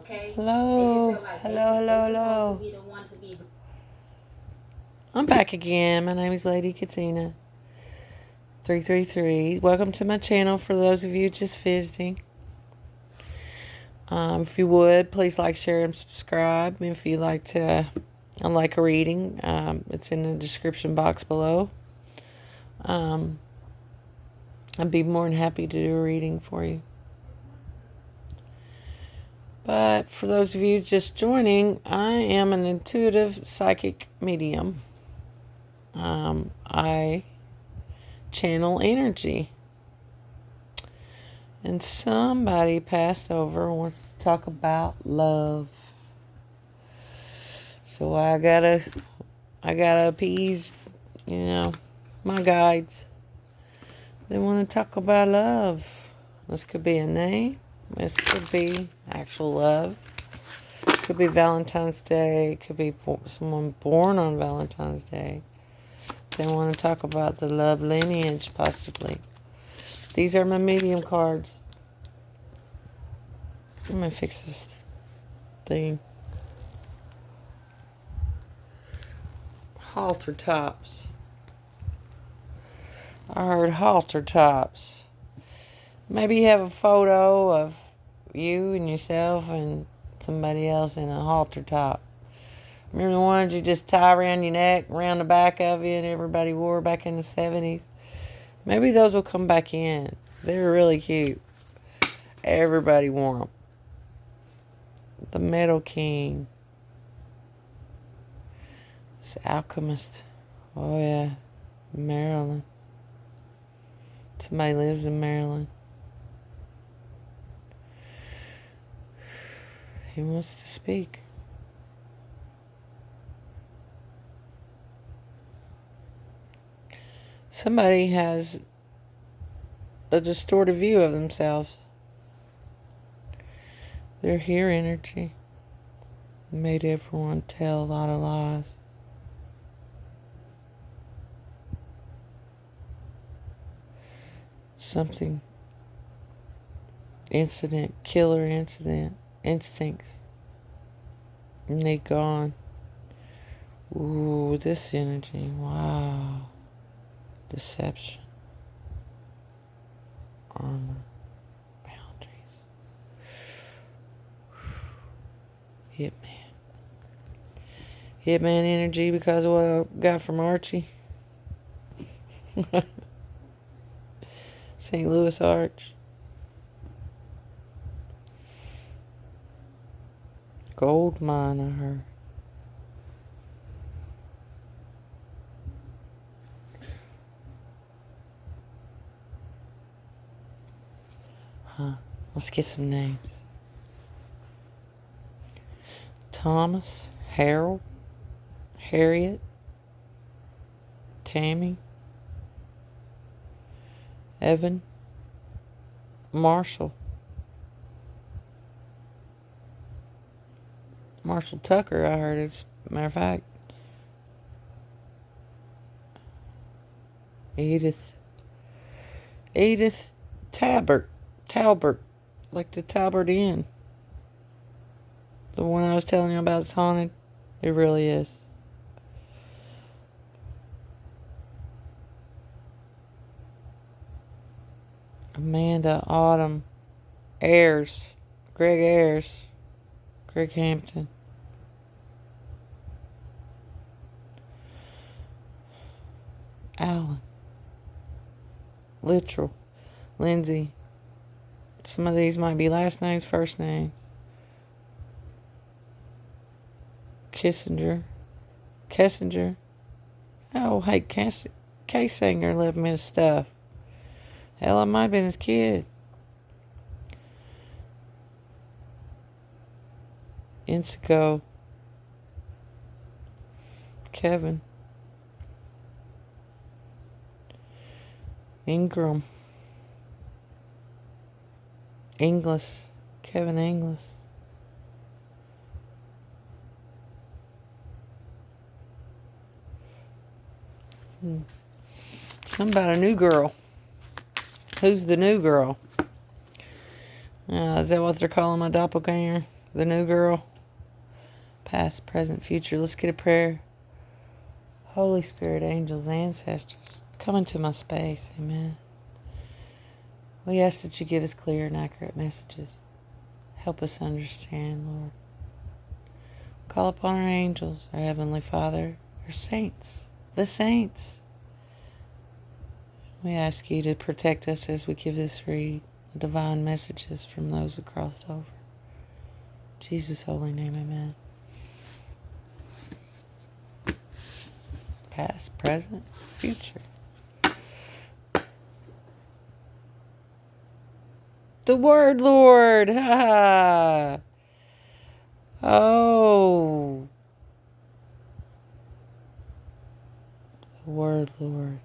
Hello, hello, hello, hello. I'm back again. My name is Lady Katina 333. Welcome to my channel for those of you just visiting. If you would, please like, share, and subscribe. If you like to like a reading, it's in the description box below. I'd be more than happy to do a reading for you. But for those of you just joining, I am an intuitive psychic medium. I channel energy. And somebody passed over and wants to talk about love. So I gotta appease, my guides. They want to talk about love. This could be a name. This could be actual love. Could be Valentine's Day. Could be someone born on Valentine's Day. They want to talk about the love lineage, possibly. These are my medium cards. I'm going to fix this thing. Halter tops. I heard halter tops. Maybe you have a photo of you and yourself and somebody else in a halter top. Remember the ones you just tie around your neck, around the back of you, and everybody wore back in the 70s? Maybe those will come back in. They're really cute. Everybody wore them. The Metal King. This Alchemist. Oh, yeah. Maryland. Somebody lives in Maryland. He wants to speak. Somebody has a distorted view of themselves. They're here energy. Made everyone tell a lot of lies. Something. Incident. Killer incident. Instincts. And they gone. Ooh, this energy. Wow. Deception. Armor. Boundaries. Hitman. Hitman energy because of what I got from Archie. St. Louis Arch. Gold mine, I heard. Let's get some names. Thomas, Harold, Harriet, Tammy, Evan, Marshall, Marshall Tucker, I heard, as a matter of fact. Edith Talbert, like the Talbert Inn. The one I was telling you about is haunted. It really is. Amanda Autumn Ayers. Greg Hampton. Alan. Literal. Lindsay. Some of these might be last names, first name. Kessinger. Oh, hey, K-Singer left me his stuff. Hell, I might have been his kid. Insigo. Kevin. Ingram. Inglis. Kevin Inglis. Something about a new girl. Who's the new girl? Is that what they're calling my doppelganger? The new girl. Past, present, future. Let's get a prayer. Holy Spirit, angels, ancestors, come into my space. Amen. We ask that you give us clear and accurate messages. Help us understand, Lord. Call upon our angels, our Heavenly Father, our saints, the saints. We ask you to protect us as we give this read, divine messages from those who crossed over. In Jesus' holy name, amen. Past, present, future. The word, Lord. Ha ha. Oh. The word, Lord.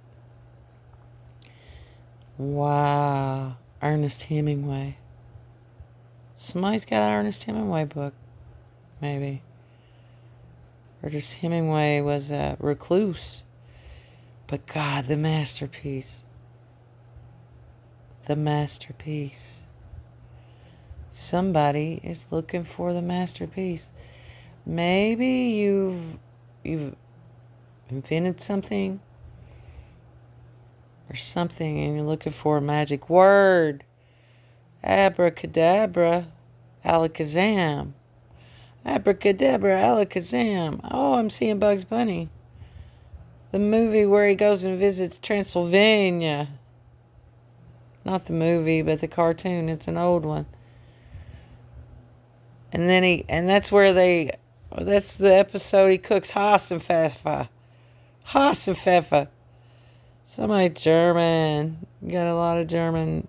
Wow. Ernest Hemingway. Somebody's got an Ernest Hemingway book. Maybe. Or just Hemingway was a recluse. But God, the masterpiece. The masterpiece. Somebody is looking for the masterpiece. Maybe you've invented something or something and you're looking for a magic word. Abracadabra, alakazam. Abracadabra, alakazam. Oh, I'm seeing Bugs Bunny. The movie where he goes and visits Transylvania. Not the movie, but the cartoon. It's an old one. And then that's the episode he cooks Hassenpfeffer. Hassenpfeffer. Somebody German. Got a lot of German.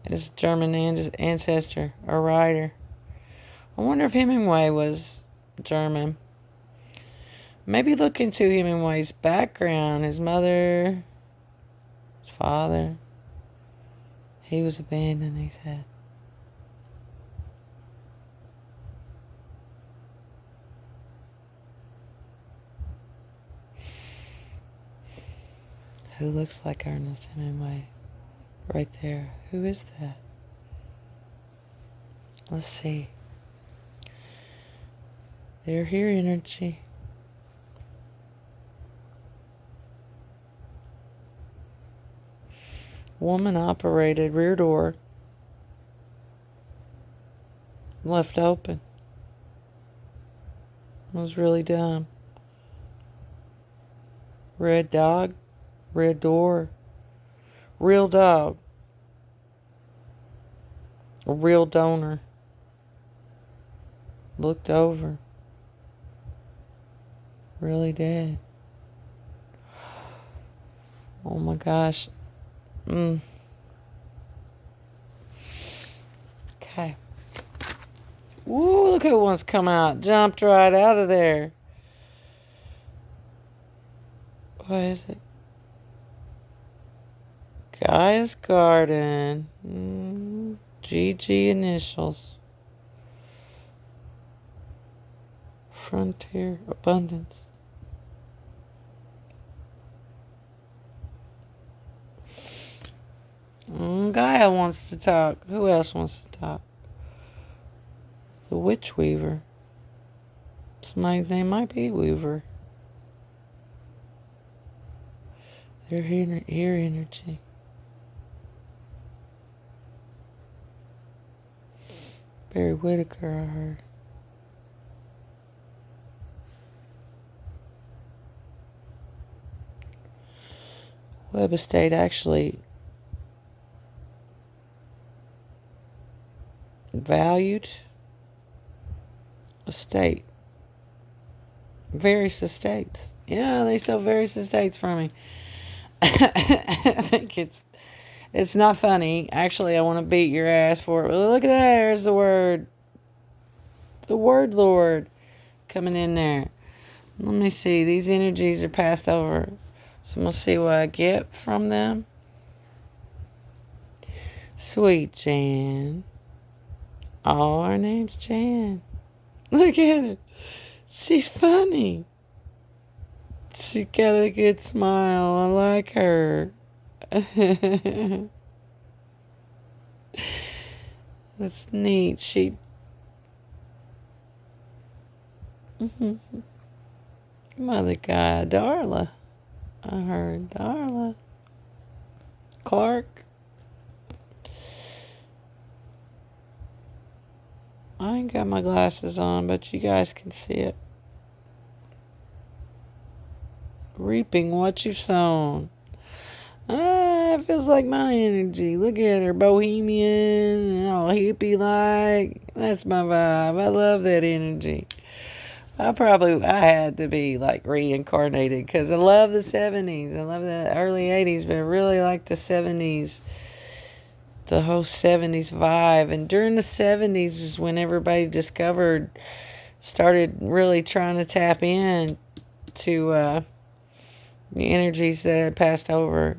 It's German ancestor or writer. I wonder if Hemingway was German. Maybe look into Hemingway's background. His mother, his father. He was abandoned, he said. Who looks like Ernest Hemingway? Right there. Who is that? Let's see. They're here, energy. Woman operated rear door. Left open. It was really dumb. Red dog. Red door. Real dog. A real donor. Looked over. Really dead. Oh my gosh. Okay. Woo, look who wants to come out. Jumped right out of there. What is it? Guy's Garden. GG initials. Frontier Abundance. Gaia wants to talk. Who else wants to talk? The Witch Weaver. Somebody's name might be Weaver. They're here energy. Barry Whitaker, I heard. Web Estate actually valued estate. Various estates. Yeah, they stole various estates from me. I think it's not funny. Actually, I want to beat your ass for it. Look at that. There's the word. The word Lord coming in there. Let me see. These energies are passed over. So I'm going to see what I get from them. Sweet Jan. Oh, her name's Jan. Look at her. She's funny. She got a good smile. I like her. That's neat. Mother guy, Darla. I heard Darla. Clark. I ain't got my glasses on, but you guys can see it. Reaping what you've sown. Ah, it feels like my energy. Look at her, bohemian and all hippie like. That's my vibe. I love that energy. I had to be like reincarnated because I love the 70s. I love the early 80s, but I really like the 70s. The whole 70s vibe. And during the 70s is when everybody started really trying to tap in to the energies that had passed over.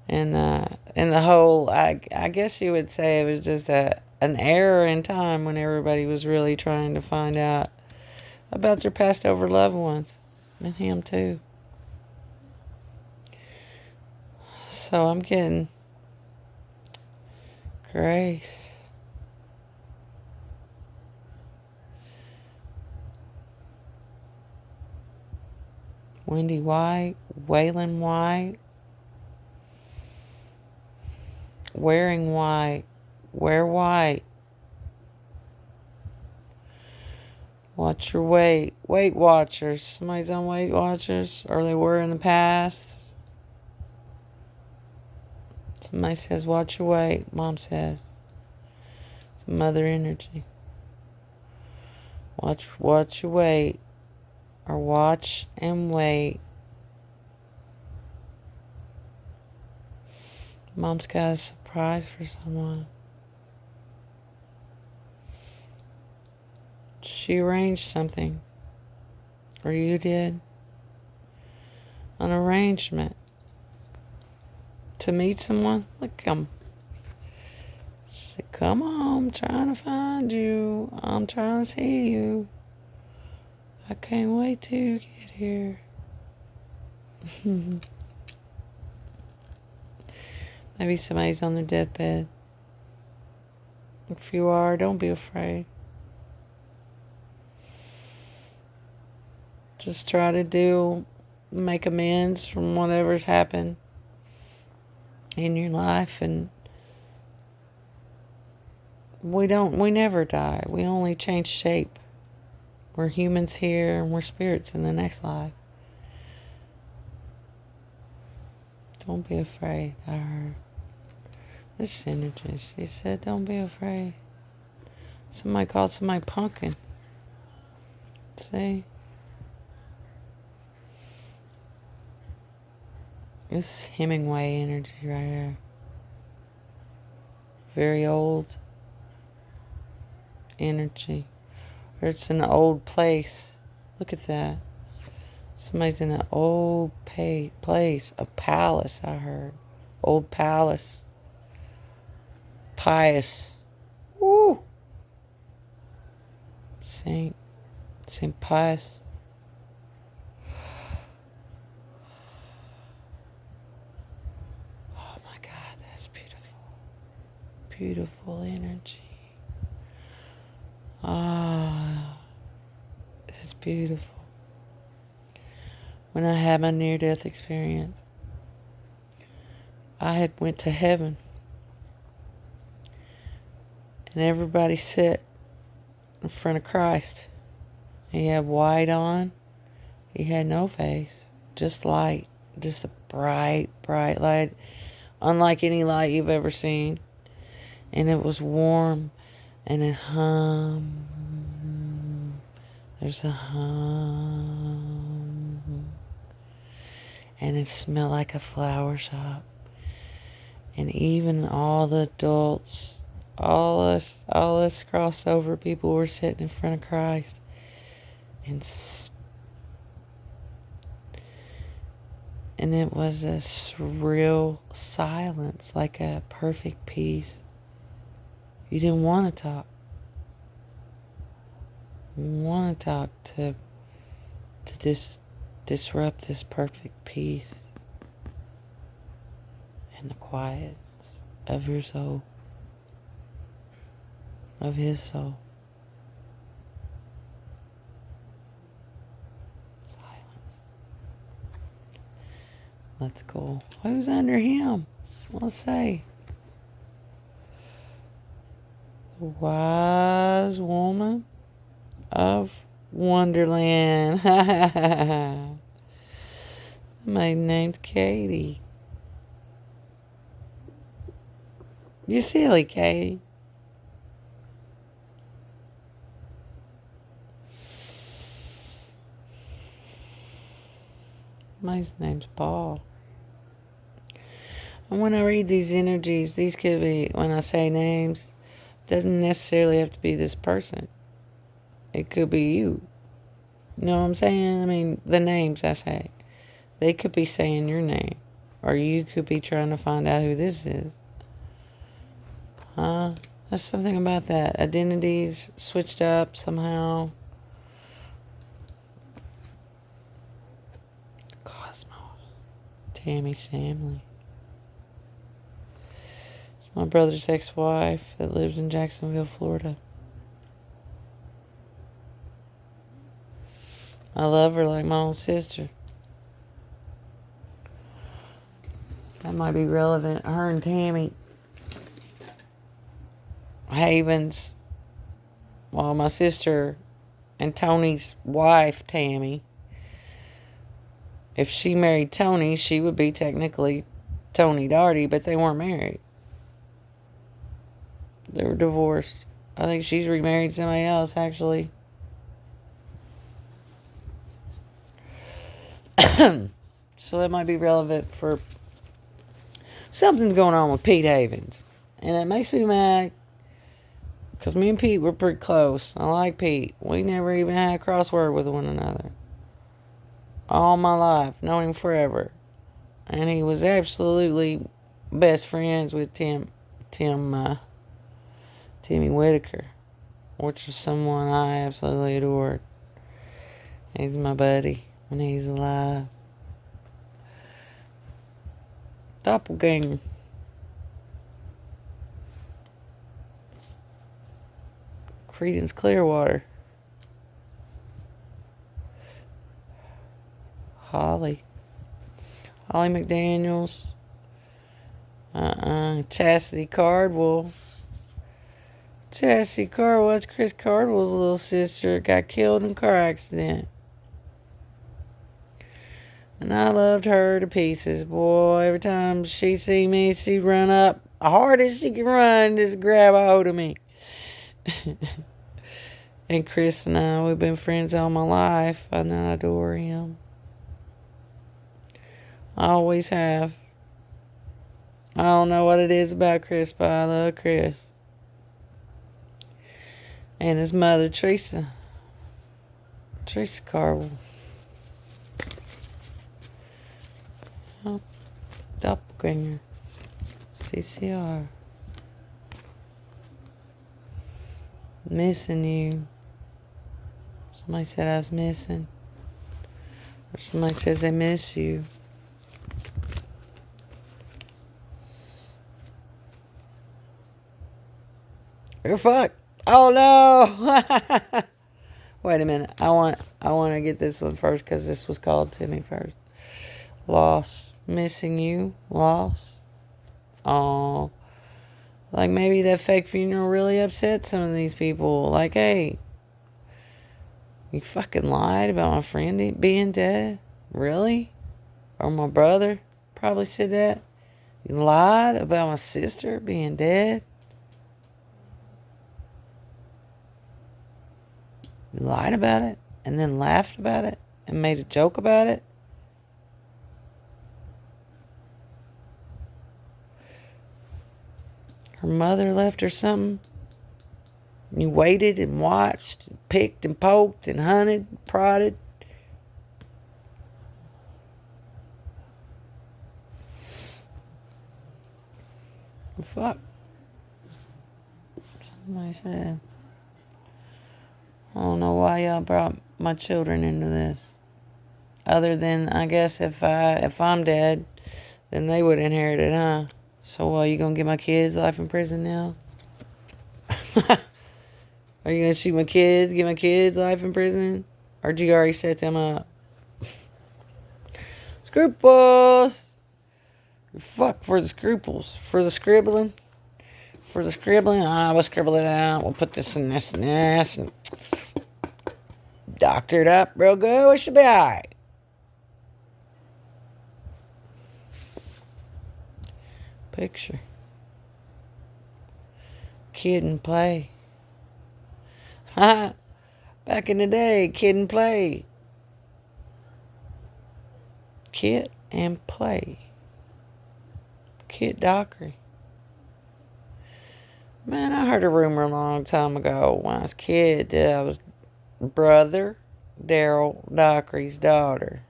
And the whole, I guess you would say it was just an error in time when everybody was really trying to find out about their passed over loved ones. And him too. So I'm getting grace. Wendy White, Waylon White, wearing white, wear white. Watch your weight. Weight Watchers. Somebody's on Weight Watchers, or they were in the past. Somebody says, watch your weight. Mom says. It's mother energy. Watch your weight. Or watch and wait. Mom's got a surprise for someone. She arranged something. Or you did. An arrangement. To meet someone. Look at them. She said, come on, I'm trying to find you. I'm trying to see you. I can't wait to get here. Maybe somebody's on their deathbed. If you are, don't be afraid. Just try to make amends from whatever's happened in your life, and we never die. We only change shape. We're humans here and we're spirits in the next life. Don't be afraid, I heard. This energy, she said, don't be afraid. Somebody called somebody pumpkin. See? This is Hemingway energy right here. Very old energy. Or it's an old place. Look at that. Somebody's in an old place. A palace, I heard. Old palace. Pious. Woo! Saint Pius. Oh my God, that's beautiful. Beautiful energy. Ah, this is beautiful. When I had my near-death experience, I had went to heaven, and everybody sat in front of Christ. He had white on. He had no face, just light, just a bright, bright light, unlike any light you've ever seen. And it was warm, and it hummed. There's a hum. And it smelled like a flower shop. And even all the adults, all us crossover people were sitting in front of Christ. And it was a surreal silence, like a perfect peace. You didn't want to talk. You didn't want to talk to disrupt this perfect peace and the quiet of your soul, of his soul. That's cool. Who's under him? Let's see. Wise woman of Wonderland. My name's Katie. You silly, Katie. My name's Paul. And when I read these energies, these could be, when I say names, doesn't necessarily have to be this person. It could be you. You know what I'm saying? I mean, the names I say. They could be saying your name. Or you could be trying to find out who this is. There's something about that. Identities switched up somehow. Cosmos. Tammy Shamley. It's my brother's ex-wife that lives in Jacksonville, Florida. I love her like my own sister. That might be relevant. Her and Tammy Havens. Well, my sister and Tony's wife, Tammy. If she married Tony, she would be technically Tony Darty, but they weren't married. They were divorced. I think she's remarried somebody else, actually. So that might be relevant for something's going on with Pete Havens. And it makes me mad because me and Pete were pretty close. I like Pete. We never even had a crossword with one another. All my life. Known him forever. And he was absolutely best friends with Timmy Whitaker, which is someone I absolutely adored. He's my buddy when he's alive. Doppelganger. Creedence Clearwater. Holly McDaniels. Chastity Cardwell. Chastity Cardwell's Chris Cardwell's little sister. Got killed in a car accident. And I loved her to pieces. Boy, every time she see me, she'd run up hard as she could run, just grab a hold of me. And Chris and I, we've been friends all my life, and I adore him. I always have. I don't know what it is about Chris, but I love Chris. And his mother, Teresa Cardwell. Oh, Doppelganger. CCR. Missing you. Somebody said I was missing. Or somebody says they miss you. You're fucked. Oh no! Wait a minute. I want to get this one first because this was called to me first. Loss. Missing you. Loss. Oh. Like maybe that fake funeral really upset some of these people. Like, hey, you fucking lied about my friend being dead? Really? Or my brother probably said that. You lied about my sister being dead? You lied about it and then laughed about it and made a joke about it? Her mother left her something? You waited and watched, and picked and poked and hunted, prodded. Fuck. Somebody said, I don't know why y'all brought my children into this. Other than, I guess, if I'm dead, then they would inherit it, huh? So, you gonna give my kids life in prison now? Are you gonna shoot my kids, give my kids life in prison? Or did you already set them up? Scruples! Fuck for the scruples. For the scribbling. For the scribbling. We'll scribble it out. We'll put this and this and this. And doctor it up real good. It should be alright. Picture. Kid and play. Back in the day, kid and play. Kid and play. Kid Dockery. Man, I heard a rumor a long time ago when I was a kid that I was brother Daryl Dockery's daughter.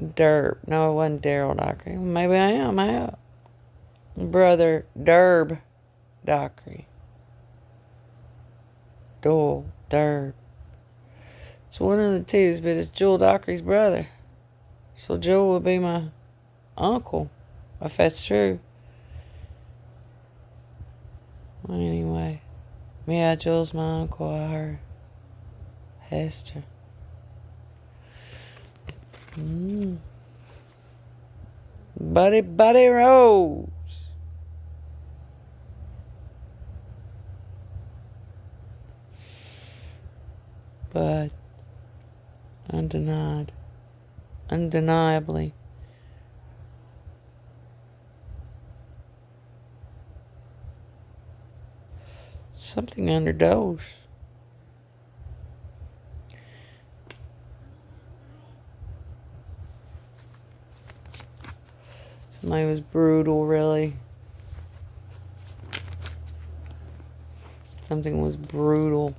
Derb. No, it wasn't Daryl Dockery. Maybe I am. Brother Derb Dockery. Doyle, Derb. It's one of the twos, but it's Joel Dockery's brother. So Joel would be my uncle, if that's true. Well, anyway. Yeah, Joel's my uncle, I heard. Hester. Buddy Rose. But undeniably, something underdosed. Somebody was brutal, really. Something was brutal.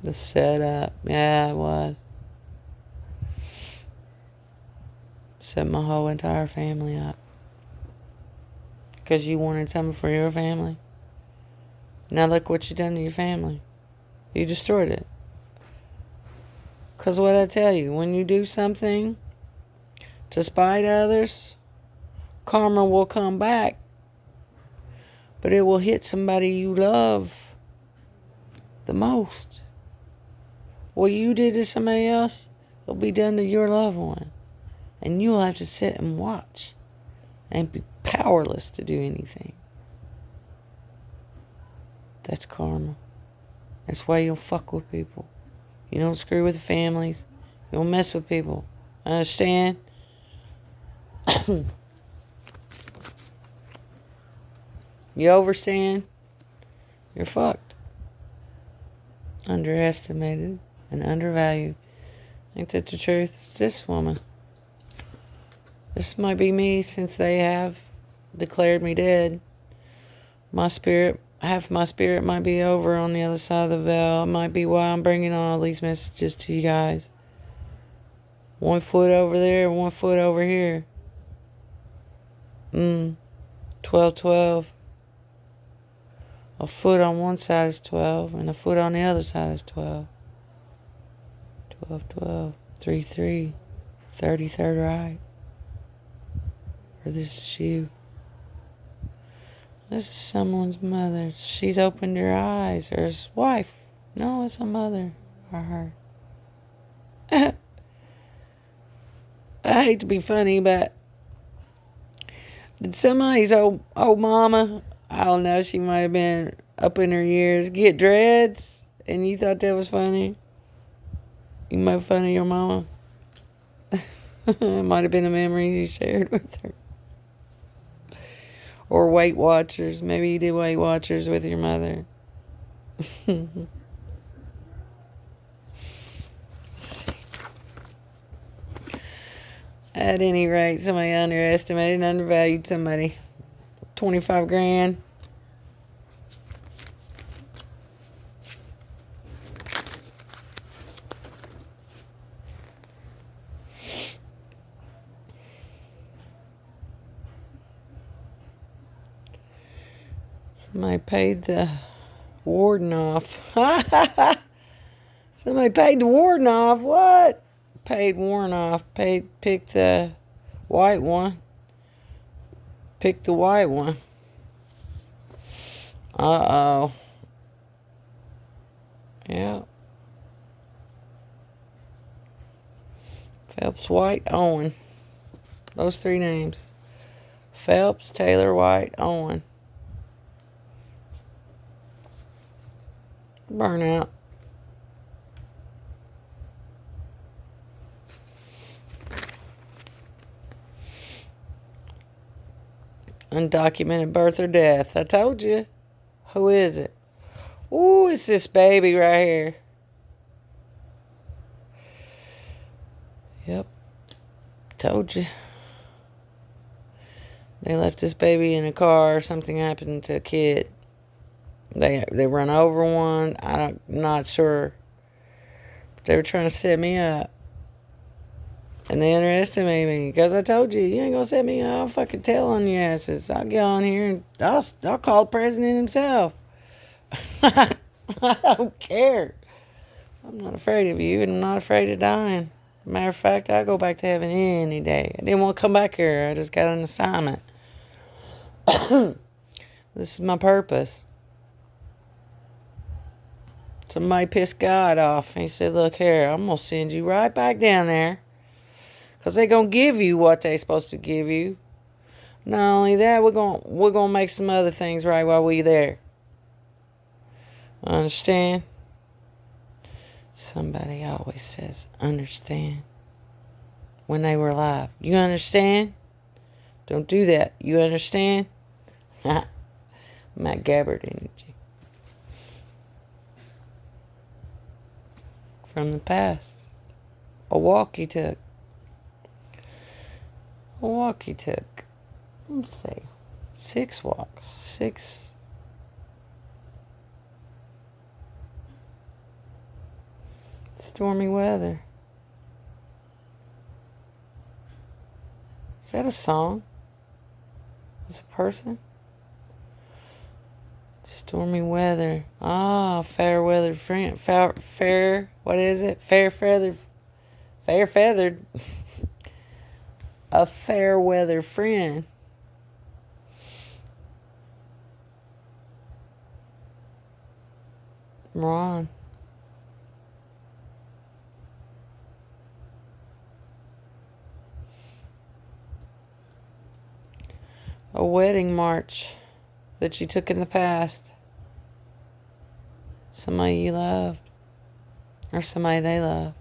The setup. Yeah, it was. Set my whole entire family up. Because you wanted something for your family. Now look what you done to your family. You destroyed it. Because what I tell you, when you do something to spite others, karma will come back. But it will hit somebody you love the most. What you did to somebody else will be done to your loved one. And you'll have to sit and watch and be powerless to do anything. That's karma. That's why you don't fuck with people. You don't screw with families. You don't mess with people. Understand? You overstand, you're fucked. Underestimated and undervalued. Ain't that the truth? It's this woman. This might be me since they have declared me dead. My spirit, half my spirit might be over on the other side of the veil. It might be why I'm bringing all these messages to you guys. 1 foot over there, 1 foot over here. 12. A foot on one side is 12, and a foot on the other side is 12. 12. 3. 33rd right. Or this is you. This is someone's mother. She's opened her eyes. Or his wife. No, it's a mother. Or her. I hate to be funny, but did somebody's old mama, I don't know, she might have been up in her years, get dreads, and you thought that was funny? You made fun of your mama? It might have been a memory you shared with her. Or Weight Watchers. Maybe you did Weight Watchers with your mother. At any rate, somebody underestimated and undervalued somebody. 25 grand. Somebody paid the warden off. Somebody paid the warden off. What? Paid Warren off. Picked the white one. Picked the white one. Uh-oh. Yeah. Phelps White Owen. Those three names. Phelps, Taylor, White, Owen. Burnout. Undocumented birth or death. I told you. Who is it? Ooh, it's this baby right here. Yep. Told you. They left this baby in a car. Something happened to a kid. They run over one. I'm not sure. But they were trying to set me up. And they underestimated me. Because I told you, you ain't going to set me up. I'll fucking tell on your asses. I'll get on here and I'll call the president himself. I don't care. I'm not afraid of you, and I'm not afraid of dying. Matter of fact, I'll go back to heaven any day. I didn't want to come back here. I just got an assignment. This is my purpose. Somebody pissed God off. And he said, look here, I'm going to send you right back down there. Because they're going to give you what they're supposed to give you. Not only that, we're going to make some other things right while we're there. Understand? Somebody always says, understand. When they were alive. You understand? Don't do that. You understand? Matt Gabbard energy. From the past. A walk he took. Let's see. 6 walks. 6. Stormy weather. Is that a song? Is it a person? Stormy weather. Ah, fair weather friend. Fair. What is it? Fair feathered. A fair weather friend. Ron. A wedding march that you took in the past. Somebody you loved. Or somebody they love.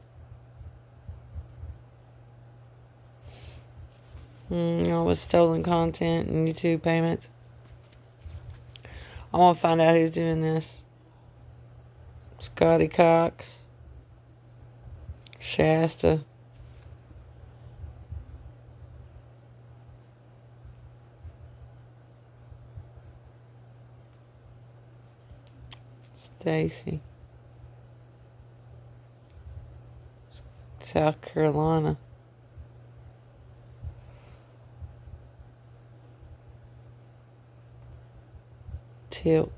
With stolen content and YouTube payments. I want to find out who's doing this. Scotty Cox. Shasta. Stacy. South Carolina. Tilt.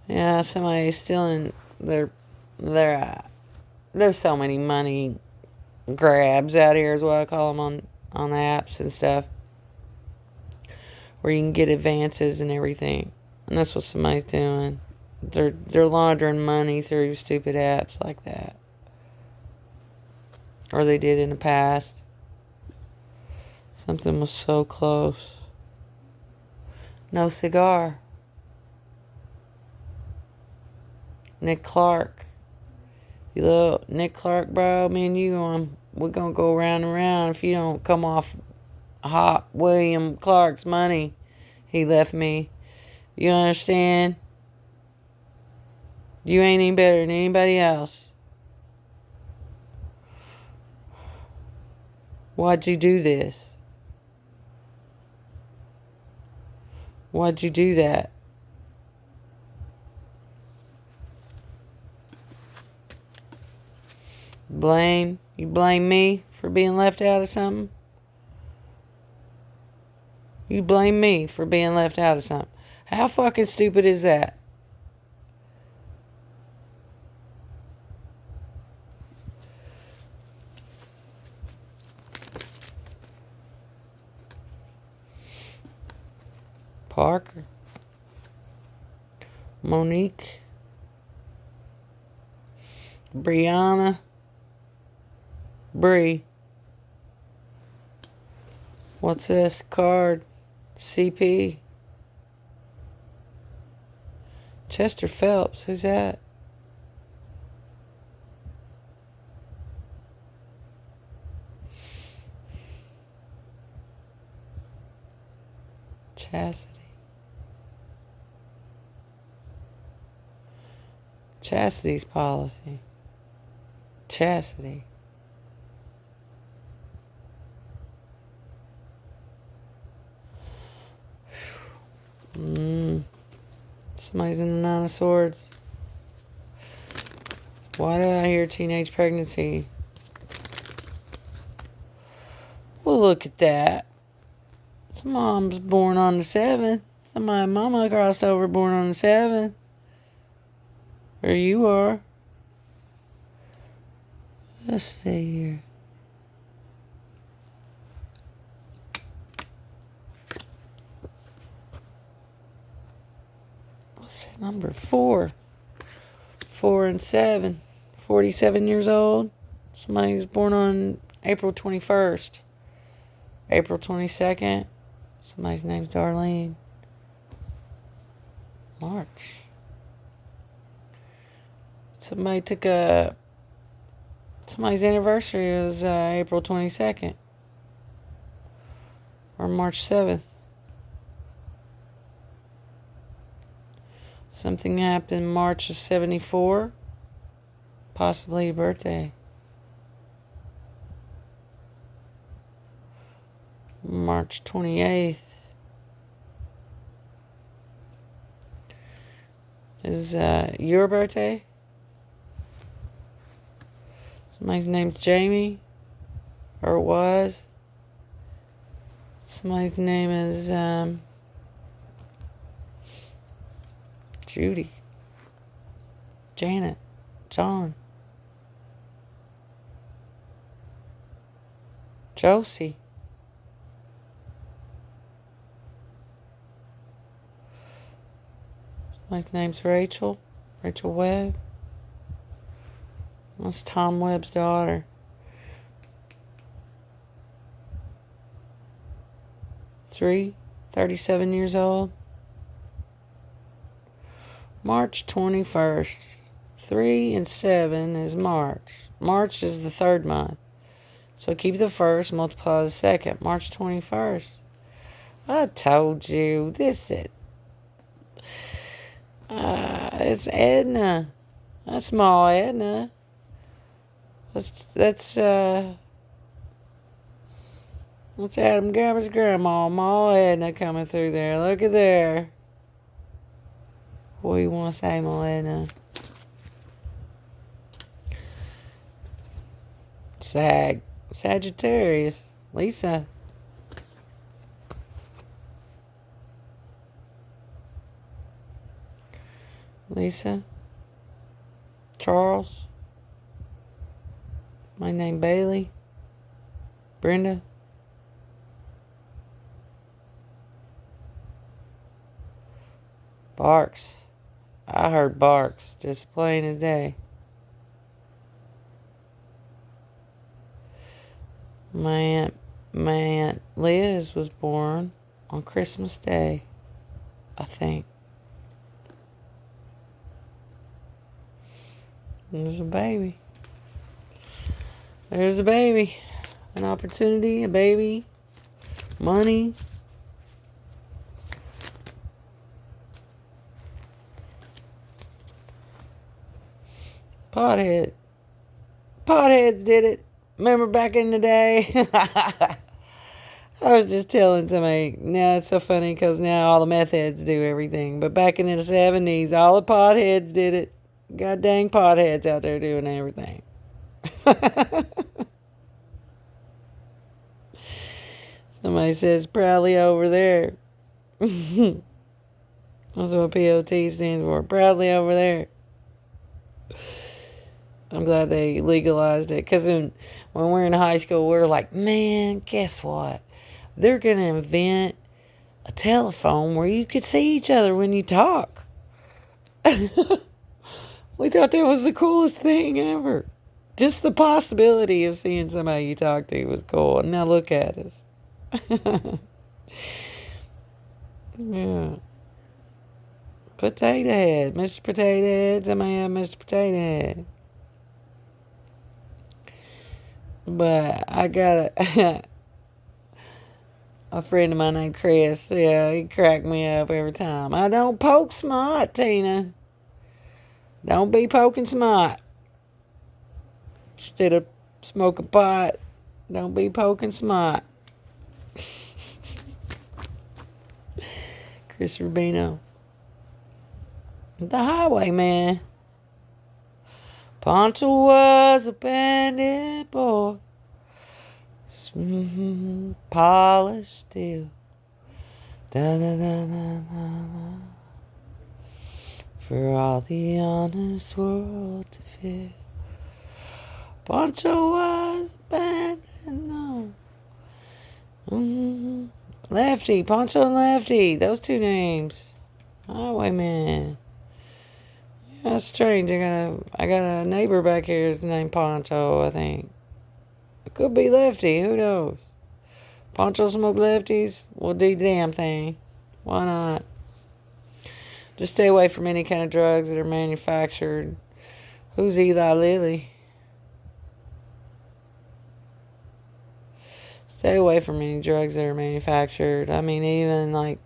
Yeah, somebody's stealing their there's so many money grabs out here is what I call them on apps and stuff. Where you can get advances and everything. And that's what somebody's doing. They're laundering money through stupid apps like that. Or they did in the past. Something was so close. No cigar. Nick Clark. You look, Nick Clark, bro, me and you, we're going to go round and round if you don't come off hot William Clark's money he left me. You understand? You ain't any better than anybody else. Why'd you do this? Why'd you do that? Blame? You blame me for being left out of something? You blame me for being left out of something. How fucking stupid is that? Parker. Monique. Brianna. Bree. What's this card? CP. Chester Phelps. Who's that? Chastity. Chastity's policy. Chastity. Somebody's in the Nine of Swords. Why do I hear teenage pregnancy? Well, look at that. Some mom's born on the 7th. Somebody mama crossed over born on the 7th. Or you are. Let's see here. What's that number? 4. 4 and 7. 47 years old. Somebody was born on April 21st. April 22nd. Somebody's name's Darlene. March. Somebody's anniversary was April 22nd. Or March 7th. Something happened March of 74. Possibly a birthday. March 28th. Is your birthday? Somebody's name's Jamie. Or was. Somebody's name is Judy. Janet. John. Josie. My name's Rachel. Rachel Webb. That's Tom Webb's daughter. 37 years old. March 21st. 3 and 7 is March. March is the 3rd month. So keep the 1st, multiply the 2nd. March 21st. I told you. This is... it's Edna. That's small Edna. That's Adam Gabber's grandma, Ma Edna coming through there. Look at there. What do you want to say, Ma Edna? Sagittarius. Lisa. Lisa. Charles. My name Bailey. Brenda. Barks. I heard barks, just plain as day. My aunt Liz was born on Christmas Day, I think. There's a baby. There's a baby. An opportunity, a baby, money. Pothead. Potheads did it. Remember back in the day? I was just telling somebody, now it's so funny because now all the meth heads do everything. But back in the 70s, all the potheads did it. God dang potheads out there doing everything. Somebody says proudly over there. That's what POT stands for. Proudly over there. I'm glad they legalized it. Because when we're in high school, we're like, man, guess what? They're going to invent a telephone where you could see each other when you talk. We thought that was the coolest thing ever. Just the possibility of seeing somebody you talk to was cool. And now look at us. Yeah. Potato Head. Mr. Potato Head. Somebody have Mr. Potato Head. But I got a friend of mine named Chris. Yeah, he cracked me up every time. I don't poke smart, Tina. Don't be poking smart. Instead of smoking pot, don't be poking smart. Chris Rubino. The Highwayman. Poncho was a bandit boy. Polished steel. Da, da, da, da, da, da. For all the honest world to feel. Poncho was a bandit, no. Lefty, Poncho and Lefty, those two names. Highwayman. Yeah, that's strange. I got a neighbor back here is named Poncho, I think. It could be Lefty, who knows? Poncho smoke lefties? We'll do the damn thing. Why not? Just stay away from any kind of drugs that are manufactured. Who's Eli Lilly? Stay away from any drugs that are manufactured. I mean, even like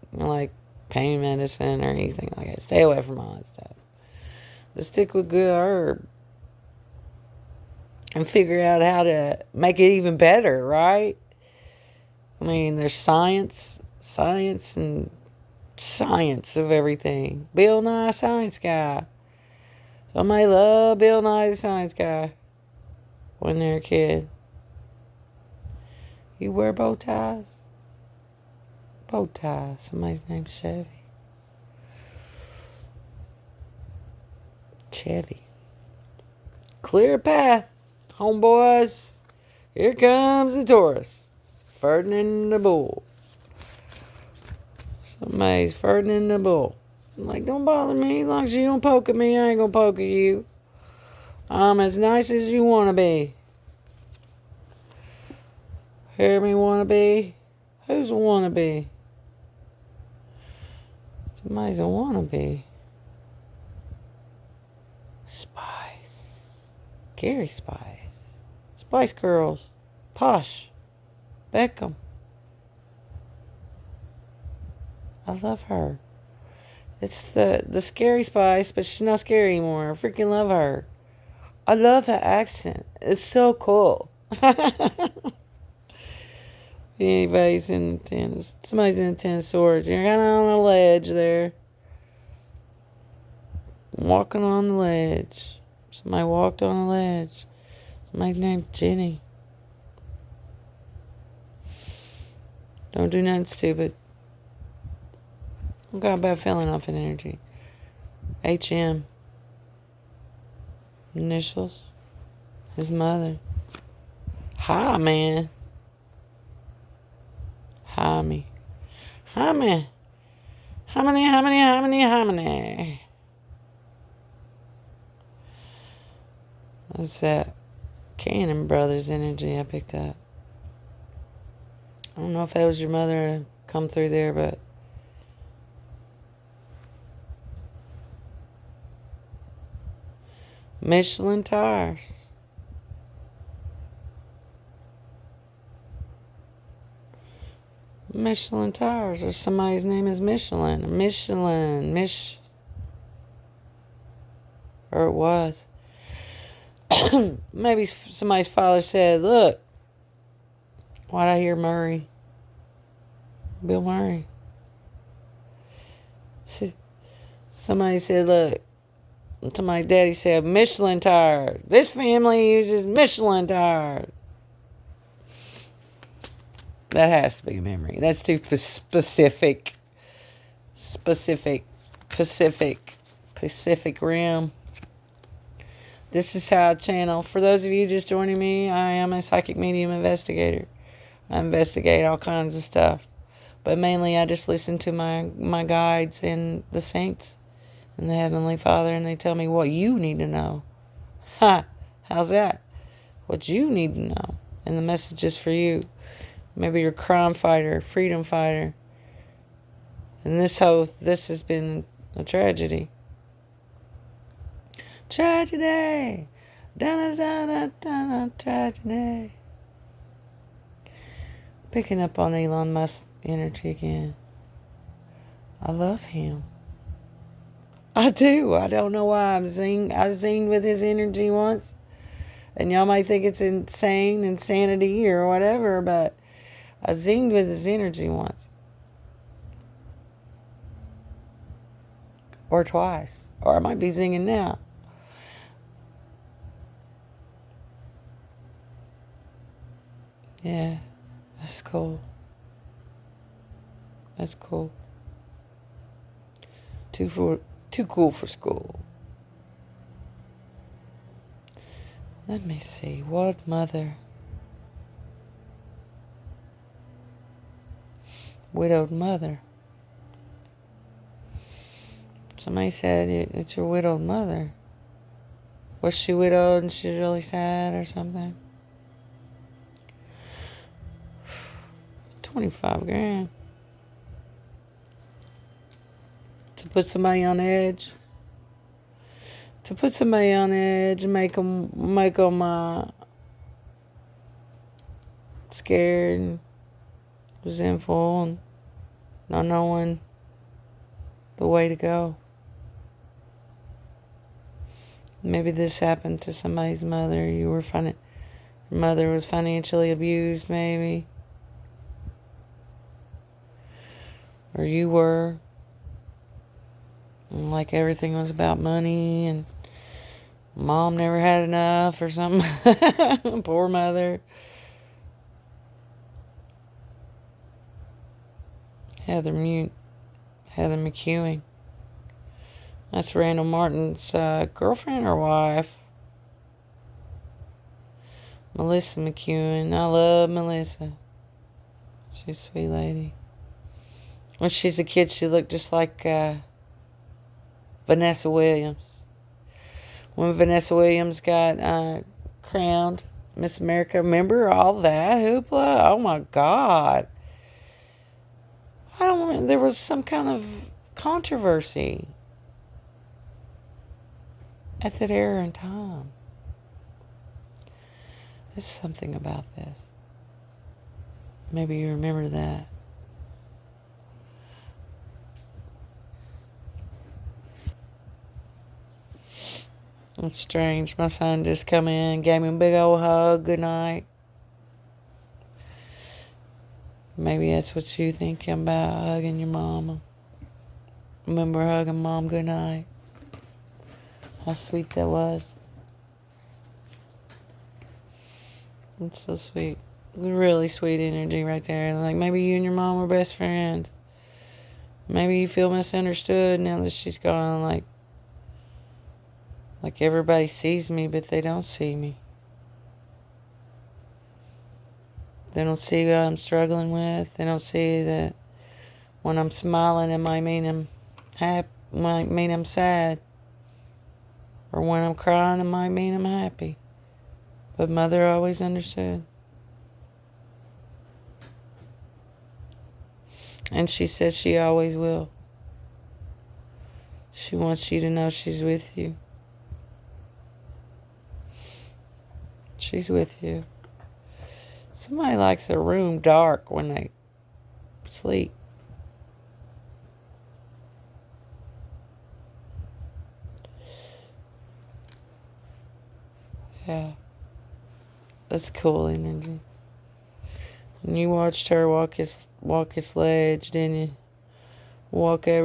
pain medicine or anything like that. Stay away from all that stuff. Just stick with good herb. And figure out how to make it even better, right? I mean, there's science of everything. Bill Nye Science Guy. Somebody loved Bill Nye the Science Guy when they were a kid. You wear bow ties? Bow ties. Somebody's name's Chevy. Chevy. Clear path, homeboys. Here comes the Taurus. Ferdinand the Bull. Somebody's Ferdinand the Bull. I'm like, don't bother me. As long as you don't poke at me, I ain't gonna poke at you. I'm as nice as you wanna be. Hear me, wannabe? Who's a wannabe? Somebody's a wannabe. Spice. Gary Spice. Spice Girls. Posh. Beckham. I love her. It's the scary Spice, but she's not scary anymore. I freaking love her. I love her accent. It's so cool. Anybody's in the tennis. Somebody's in the 10 swords. You're kind of on a ledge there. Walking on the ledge. Somebody walked on a ledge. Somebody's named Jenny. Don't do nothing stupid. I got a bad feeling off an energy. HM. Initials. His mother. Hi, man. Hi, me. Hi, man. How many? That's that Cannon Brothers energy I picked up. I don't know if that was your mother come through there, but Michelin tires. Michelin tires, or somebody's name is Michelin. Or it was. Maybe somebody's father said, look, why'd I hear Murray? Bill Murray. Somebody said, look, somebody's daddy said, Michelin tires. This family uses Michelin tires. That has to be a memory. That's too specific. Pacific Rim. This is how I channel. For those of you just joining me, I am a psychic medium investigator. I investigate all kinds of stuff. But mainly I just listen to my guides and the saints and the Heavenly Father, and they tell me what you need to know. Ha! How's that? What you need to know. And the message is for you. Maybe you're a crime fighter, freedom fighter. And this has been a tragedy. Tragedy. Da-da-da-da-da, tragedy. Picking up on Elon Musk energy again. I love him. I do. I don't know why I zinged with his energy once. And y'all might think it's insanity or whatever, but I zinged with his energy once. Or twice. Or I might be zinging now. Yeah, that's cool. That's cool. Too cool for school. Let me see. What mother? Widowed mother. Somebody said it's your widowed mother. Was she widowed and she's really sad or something? 25 grand. To put somebody on edge. To put somebody on edge and make them scared and resentful and not knowing the way to go. Maybe this happened to somebody's mother. Your mother was financially abused, maybe. Or you were. And like everything was about money and mom never had enough or something. Poor mother. Heather McEwen. That's Randall Martin's girlfriend or wife. Melissa McEwen. I love Melissa. She's a sweet lady. When she's a kid, she looked just like Vanessa Williams. When Vanessa Williams got crowned Miss America, remember all that hoopla? Oh my God. There was some kind of controversy at that era in time. There's something about this. Maybe you remember that. It's strange. My son just come in, gave me a big old hug. Good night. Maybe that's what you think about, hugging your mama. Remember hugging mom good night. How sweet that was. It's so sweet. Really sweet energy right there. Like maybe you and your mom were best friends. Maybe you feel misunderstood now that she's gone. Like everybody sees me, but they don't see me. They don't see what I'm struggling with. They don't see that when I'm smiling, it might mean I'm happy, might mean I'm sad. Or when I'm crying, it might mean I'm happy. But mother always understood. And she says she always will. She wants you to know she's with you. She's with you. Somebody likes a room dark when they sleep. Yeah. That's cool energy. And you watched her walk his ledge, didn't you? Walk that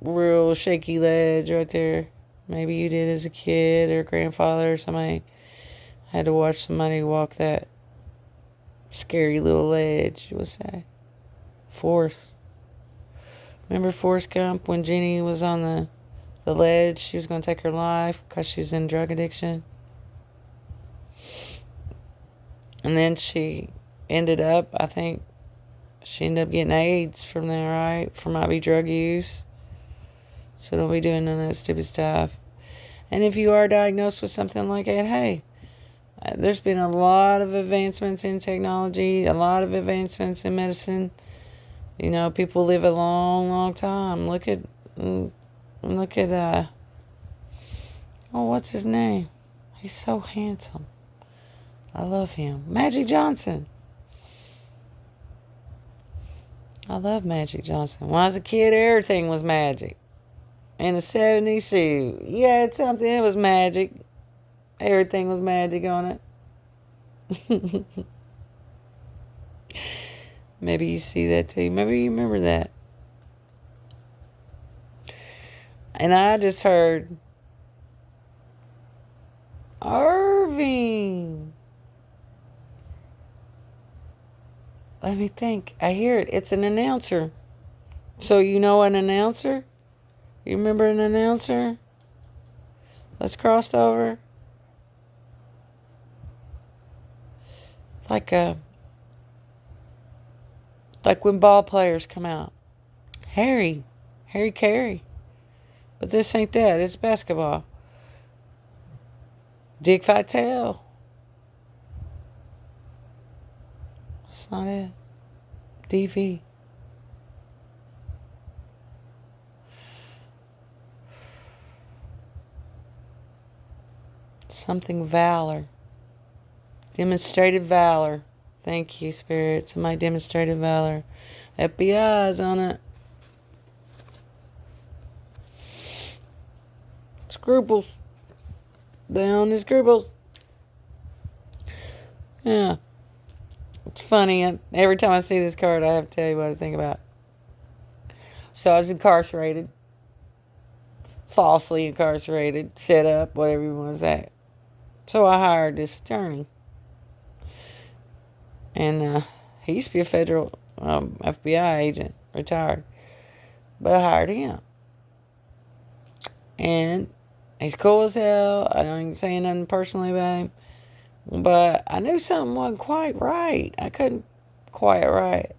real shaky ledge right there. Maybe you did as a kid or grandfather or somebody had to watch somebody walk that scary little ledge, you would say. Forrest. Remember Forrest Gump when Jenny was on the ledge? She was going to take her life because she was in drug addiction. And then she ended up getting AIDS from there, right? From IV drug use. So don't be doing none of that stupid stuff. And if you are diagnosed with something like that, hey, There's been a lot of advancements in technology, a lot of advancements in medicine. You know, people live a long, long time. Look at, oh, what's his name? He's so handsome. I love him. Magic Johnson. I love Magic Johnson. When I was a kid, everything was magic. In the 70s, too. Yeah, it's something. It was magic. Everything was magic on it. Maybe you see that too. Maybe you remember that. And I just heard Irving. Let me think. I hear it. It's an announcer. So you know an announcer? You remember an announcer? Let's cross over. Like when ball players come out. Harry Carey. But this ain't that. It's basketball. Dick Vitale. That's not it. DV. Something valor. Demonstrated valor. Thank you, Spirit. Somebody demonstrated valor. FBI's on it. Scruples. Down the scruples. Yeah. It's funny. Every time I see this card, I have to tell you what I think about. So I was incarcerated. Falsely incarcerated. Set up. Whatever you want to say. So I hired this attorney. And he used to be a federal FBI agent. Retired. But I hired him. And he's cool as hell. I don't even say nothing personally about him. But I knew something wasn't quite right. I couldn't Quiet Riot.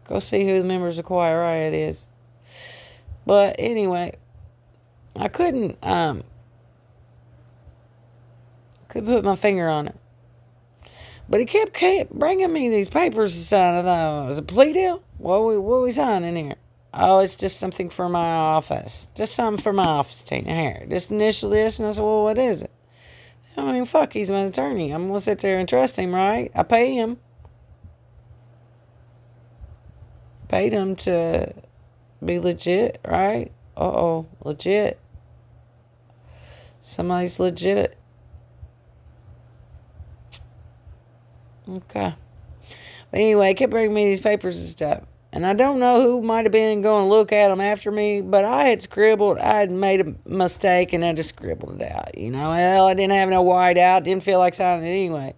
Go see who the members of Quiet Riot is. But anyway, I couldn't put my finger on it. But he kept bringing me these papers to sign. I thought, was it a plea deal? What are we signing here? Oh, it's just something for my office. Just something for my office, Tina. Here, just initial this. And I said, well, what is it? I mean, fuck, he's my attorney. I'm going to sit there and trust him, right? I pay him. Paid him to be legit, right? Uh-oh, legit. Somebody's legit. Okay. But anyway, he kept bringing me these papers and stuff. And I don't know who might have been going to look at them after me, but I had made a mistake, and I just scribbled it out. You know, hell, I didn't have no white out, didn't feel like signing it anyway.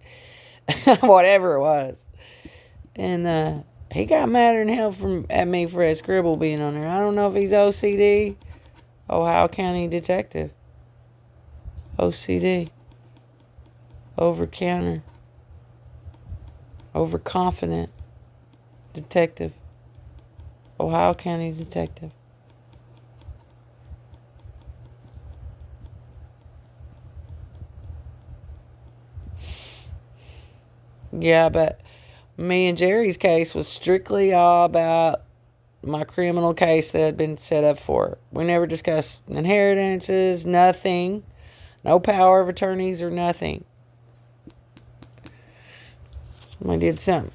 Whatever it was. And he got madder than hell at me for that scribble being on there. I don't know if he's OCD. Ohio County Detective. OCD. Over-counter. Overconfident detective. Ohio County Detective. Yeah, but me and Jerry's case was strictly all about my criminal case that had been set up for it. We never discussed inheritances, nothing. No power of attorneys or nothing. I did something.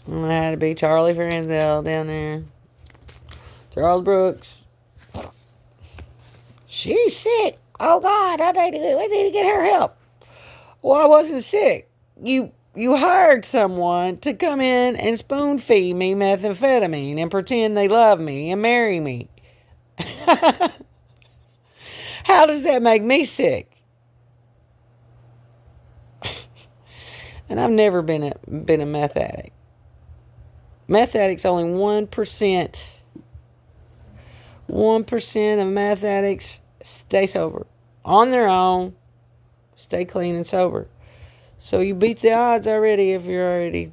And I had to be Charlie Franzel down there. Charles Brooks. She's sick. Oh God, we need to get her help. Well, I wasn't sick. You hired someone to come in and spoon feed me methamphetamine and pretend they love me and marry me. How does that make me sick? And I've never been a meth addict. Meth addicts, only 1%. 1% of meth addicts stay sober. On their own. Stay clean and sober. So you beat the odds already if you're already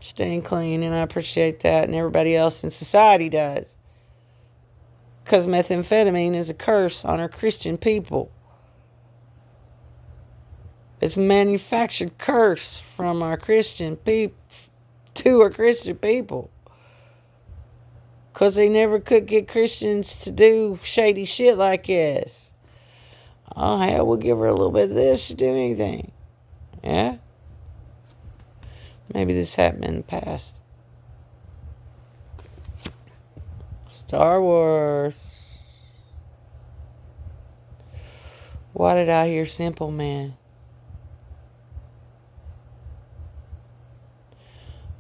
staying clean. And I appreciate that. And everybody else in society does. Because methamphetamine is a curse on our Christian people. It's a manufactured curse from our Christian people to our Christian people. Because they never could get Christians to do shady shit like this. Oh, hell, we'll give her a little bit of this. She'll do anything. Yeah? Maybe this happened in the past. Star Wars. Why did I hear Simple Man?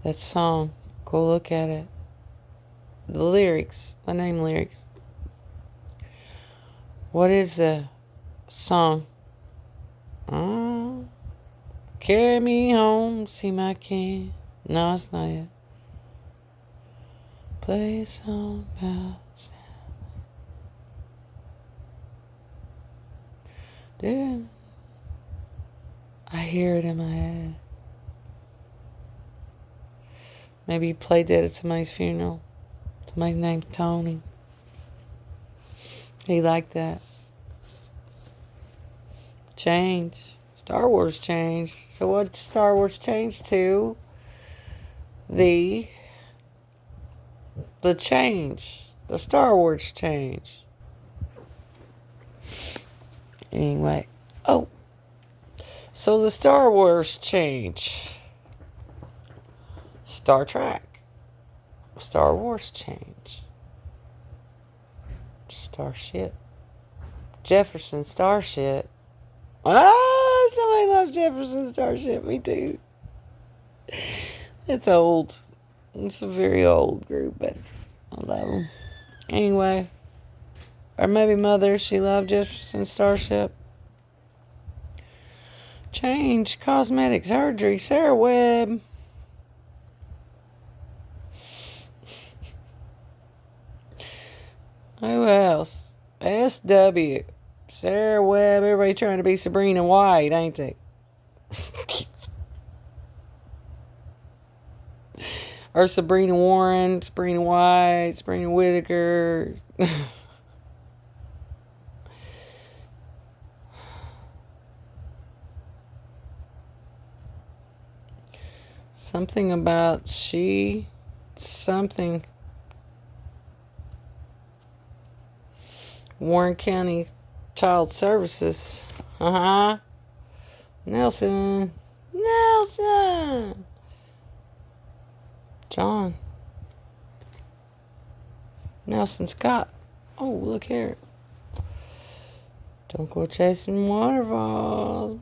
That song. Go look at it. The lyrics. The name lyrics. What is the song? Carry me home, see my king. No, it's not it. Play a song about Santa. Dude, I hear it in my head. Maybe you played that at somebody's funeral. Somebody's named Tony. He liked that. Change. Star Wars changed. So what Star Wars changed to? The change. The Star Wars change. Anyway. Oh. So the Star Wars change. Star Trek. Star Wars change. Starship. Jefferson Starship. Ah, somebody loves Jefferson Starship. Me too. It's old. It's a very old group, but I love them. Anyway. Or maybe Mother, she loved Jefferson Starship. Change. Cosmetic surgery. Sarah Webb. Who else? SW. Sarah Webb. Everybody trying to be Sabrina White, ain't they? Or Sabrina Warren, Sabrina White, Sabrina Whitaker. Something about something. Warren County Child Services. Nelson. John. Nelson Scott. Oh, look here. Don't go chasing waterfalls.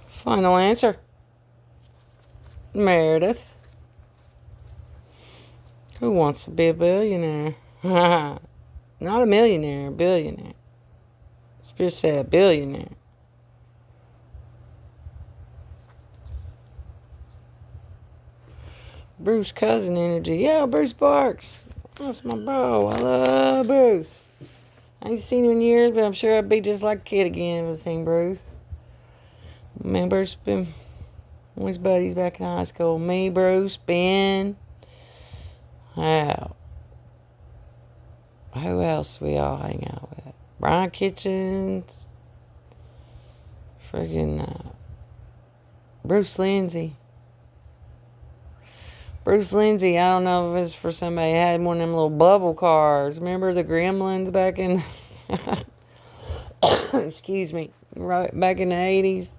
Final answer. Meredith. Who wants to be a billionaire? Not a millionaire, a billionaire. Spirit said a billionaire. Bruce Cousin energy. Yeah, Bruce Parks. That's my bro. I love Bruce. I ain't seen him in years, but I'm sure I'd be just like a kid again if I seen Bruce. Me and Bruce been one of his buddies back in high school. Me, Bruce, Ben. Wow. Who else we all hang out with? Brian Kitchens. Friggin' Bruce Lindsay. Bruce Lindsay, I don't know if it's for somebody who had one of them little bubble cars. Remember the Gremlins back in... Excuse me. Right back in the 80s?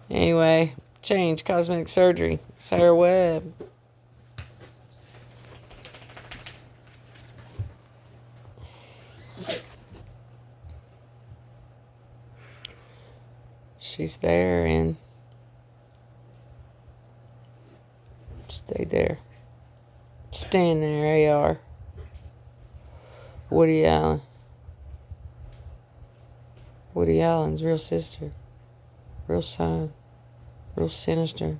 Anyway, change. Cosmetic surgery. Sarah Webb. She's there and stay there. Stand there, AR. Woody Allen. Woody Allen's real sister. Real son. Real sinister.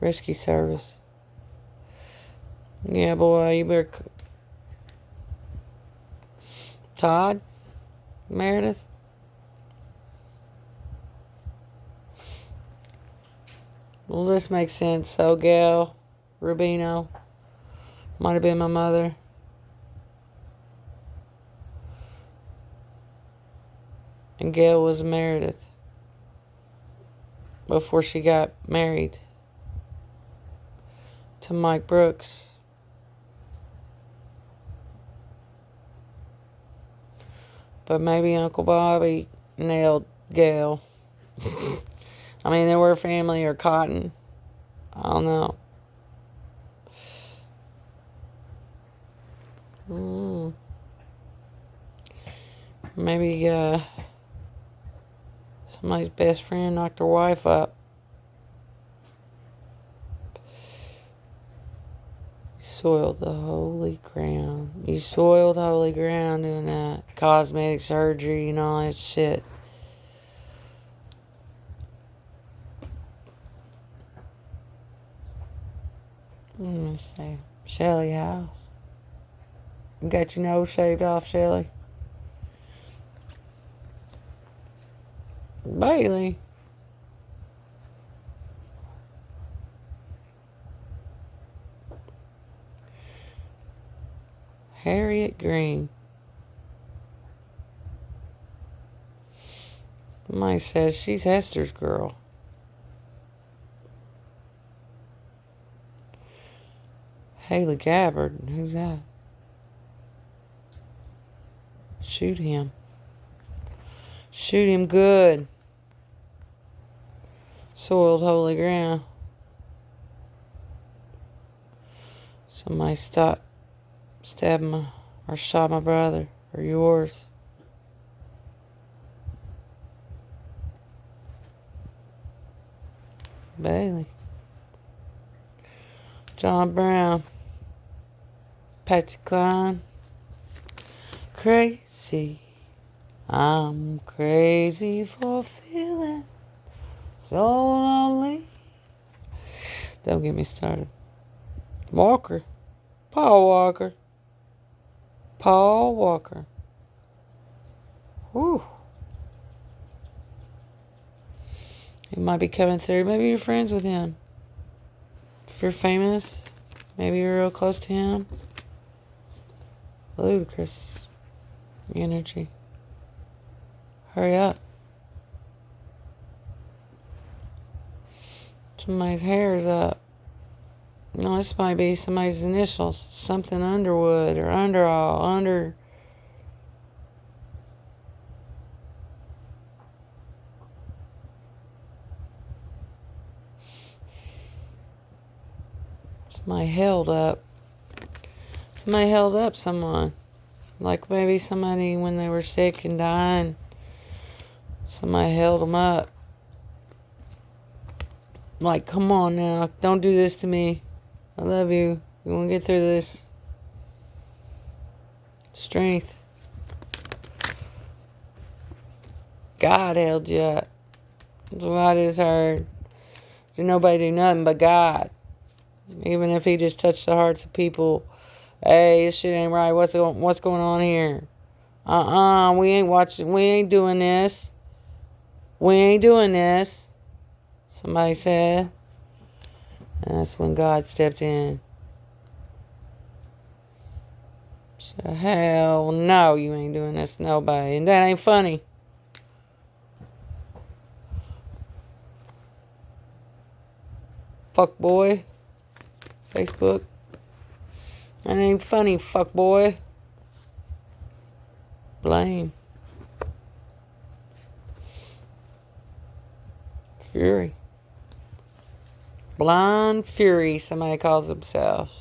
Rescue service. Yeah, boy, you better... Todd? Meredith? Well, this makes sense. So, Gail Rubino might have been my mother. And Gail was Meredith before she got married to Mike Brooks. But maybe Uncle Bobby nailed Gail. I mean, they were family or cotton. I don't know. Maybe somebody's best friend knocked her wife up. Soiled the holy ground. You soiled holy ground doing that. Cosmetic surgery and all that shit. Let me see. Shelly House. You got your nose shaved off, Shelly? Bailey. Harriet Green. Somebody says she's Hester's girl. Haley Gabbard. Who's that? Shoot him. Shoot him good. Soiled holy ground. Somebody stabbed or shot my brother or yours. Bailey. John Brown. Patsy Cline. Crazy. I'm crazy for feeling so lonely. Don't get me started. Walker. Paul Walker. Paul Walker. Whew. He might be coming through. Maybe you're friends with him. If you're famous, maybe you're real close to him. Ludicrous energy. Hurry up. Somebody's hair is up. No, this might be somebody's initials. Something Underwood or Underall. Under. Somebody held up. Somebody held up someone. Like maybe somebody when they were sick and dying. Somebody held them up. Like, come on now. Don't do this to me. I love you. You want to get through this. Strength. God held you up. That's what I just heard. Did nobody do nothing but God. Even if he just touched the hearts of people. Hey, this shit ain't right. What's going on here? We ain't watching. We ain't doing this. We ain't doing this. Somebody said. And that's when God stepped in. So, hell no, you ain't doing this to nobody. And that ain't funny. Fuck boy. Facebook. That ain't funny, fuck boy. Blame. Fury. Blind Fury, somebody calls themselves.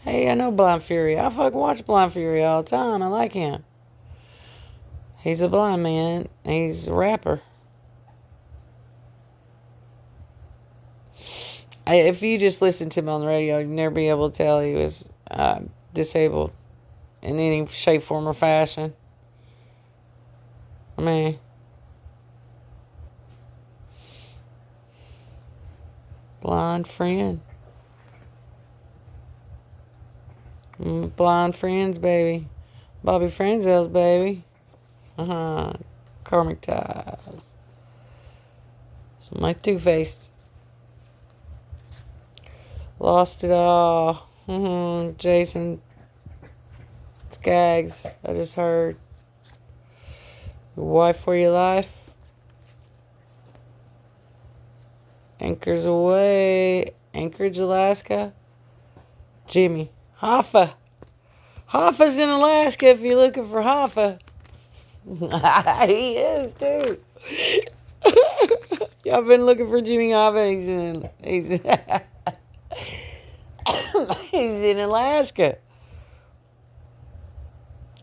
Hey, I know Blind Fury. I fucking watch Blind Fury all the time. I like him. He's a blind man. He's a rapper. If you just listen to him on the radio, you'd never be able to tell he was disabled in any shape, form, or fashion. I mean, blind friend. Blind friends, baby. Bobby Franzel's baby. Karmic ties. My Two-Face. Lost it all. Jason Skaggs, I just heard. Your wife for your life. Anchors away. Anchorage, Alaska. Jimmy Hoffa. Hoffa's in Alaska if you're looking for Hoffa. He is too. Y'all been looking for Jimmy Hoffa. He's in Alaska.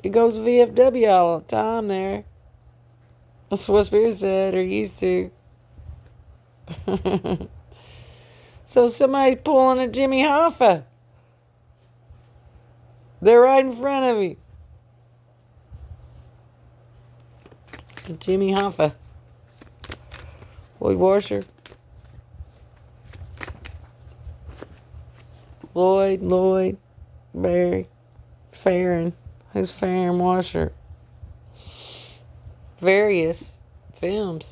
He goes VFW all the time there. That's what Spirit said, or used to. So somebody's pulling a Jimmy Hoffa. They're right in front of you. Jimmy Hoffa. Lloyd Washer. Lloyd, Barry, Farron. Who's Farron Washer? Various films.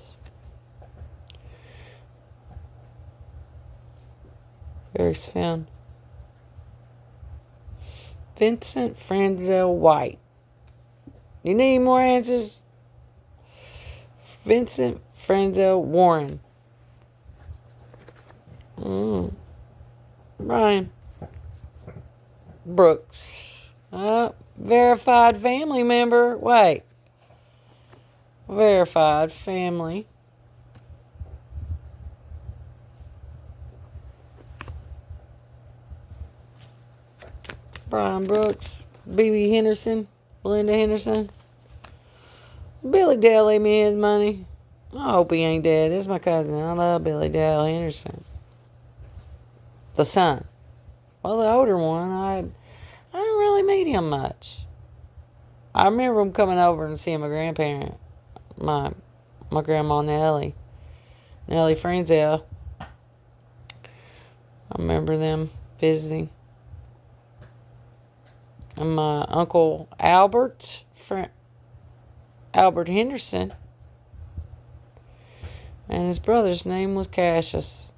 Various films. Vincent Franzel White. You need more answers? Vincent Franzel Warren. Brian Brooks. Verified family member. Wait. Verified family. Brian Brooks. B.B. Henderson. Belinda Henderson. Billy Dale leave me his money. I hope he ain't dead. This is my cousin. I love Billy Dale Henderson. The son. Well, the older one, I didn't really meet him much. I remember him coming over and seeing my grandparent. My grandma Nellie Franzel. I remember them visiting. And my uncle Albert Henderson. And his brother's name was Cassius.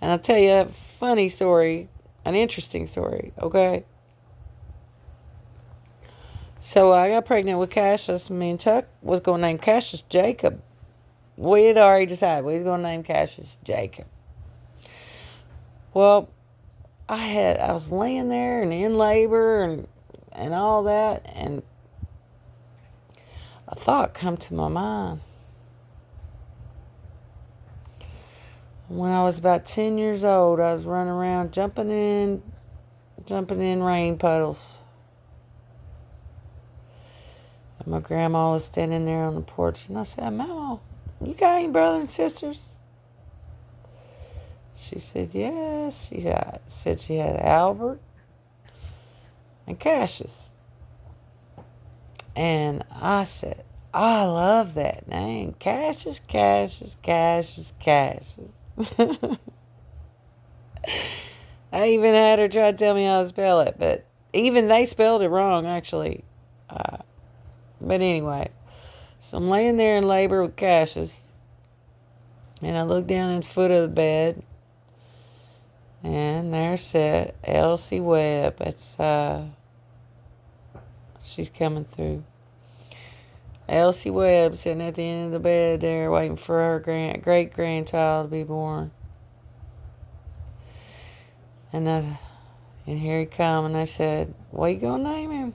And I'll tell you a funny story, an interesting story, okay? So I got pregnant with Cassius. Me and Chuck was going to name Cassius Jacob. We had already decided we was going to name Cassius Jacob. Well, I was laying there and in labor and all that, and a thought come to my mind. When I was about 10 years old, I was running around jumping in rain puddles. And my grandma was standing there on the porch, and I said, "Mama, you got any brothers and sisters?" She said, "Yes." She said she had Albert and Cassius. And I said, "I love that name. Cassius, Cassius, Cassius, Cassius." I even had her try to tell me how to spell it, but even they spelled it wrong, actually. But anyway, so I'm laying there in labor with Cassius, and I look down at the foot of the bed, and there sat Elsie Webb. It's she's coming through. Elsie Webb sitting at the end of the bed there, waiting for her great grandchild to be born. And here he come, and I said, "What you gonna name him?"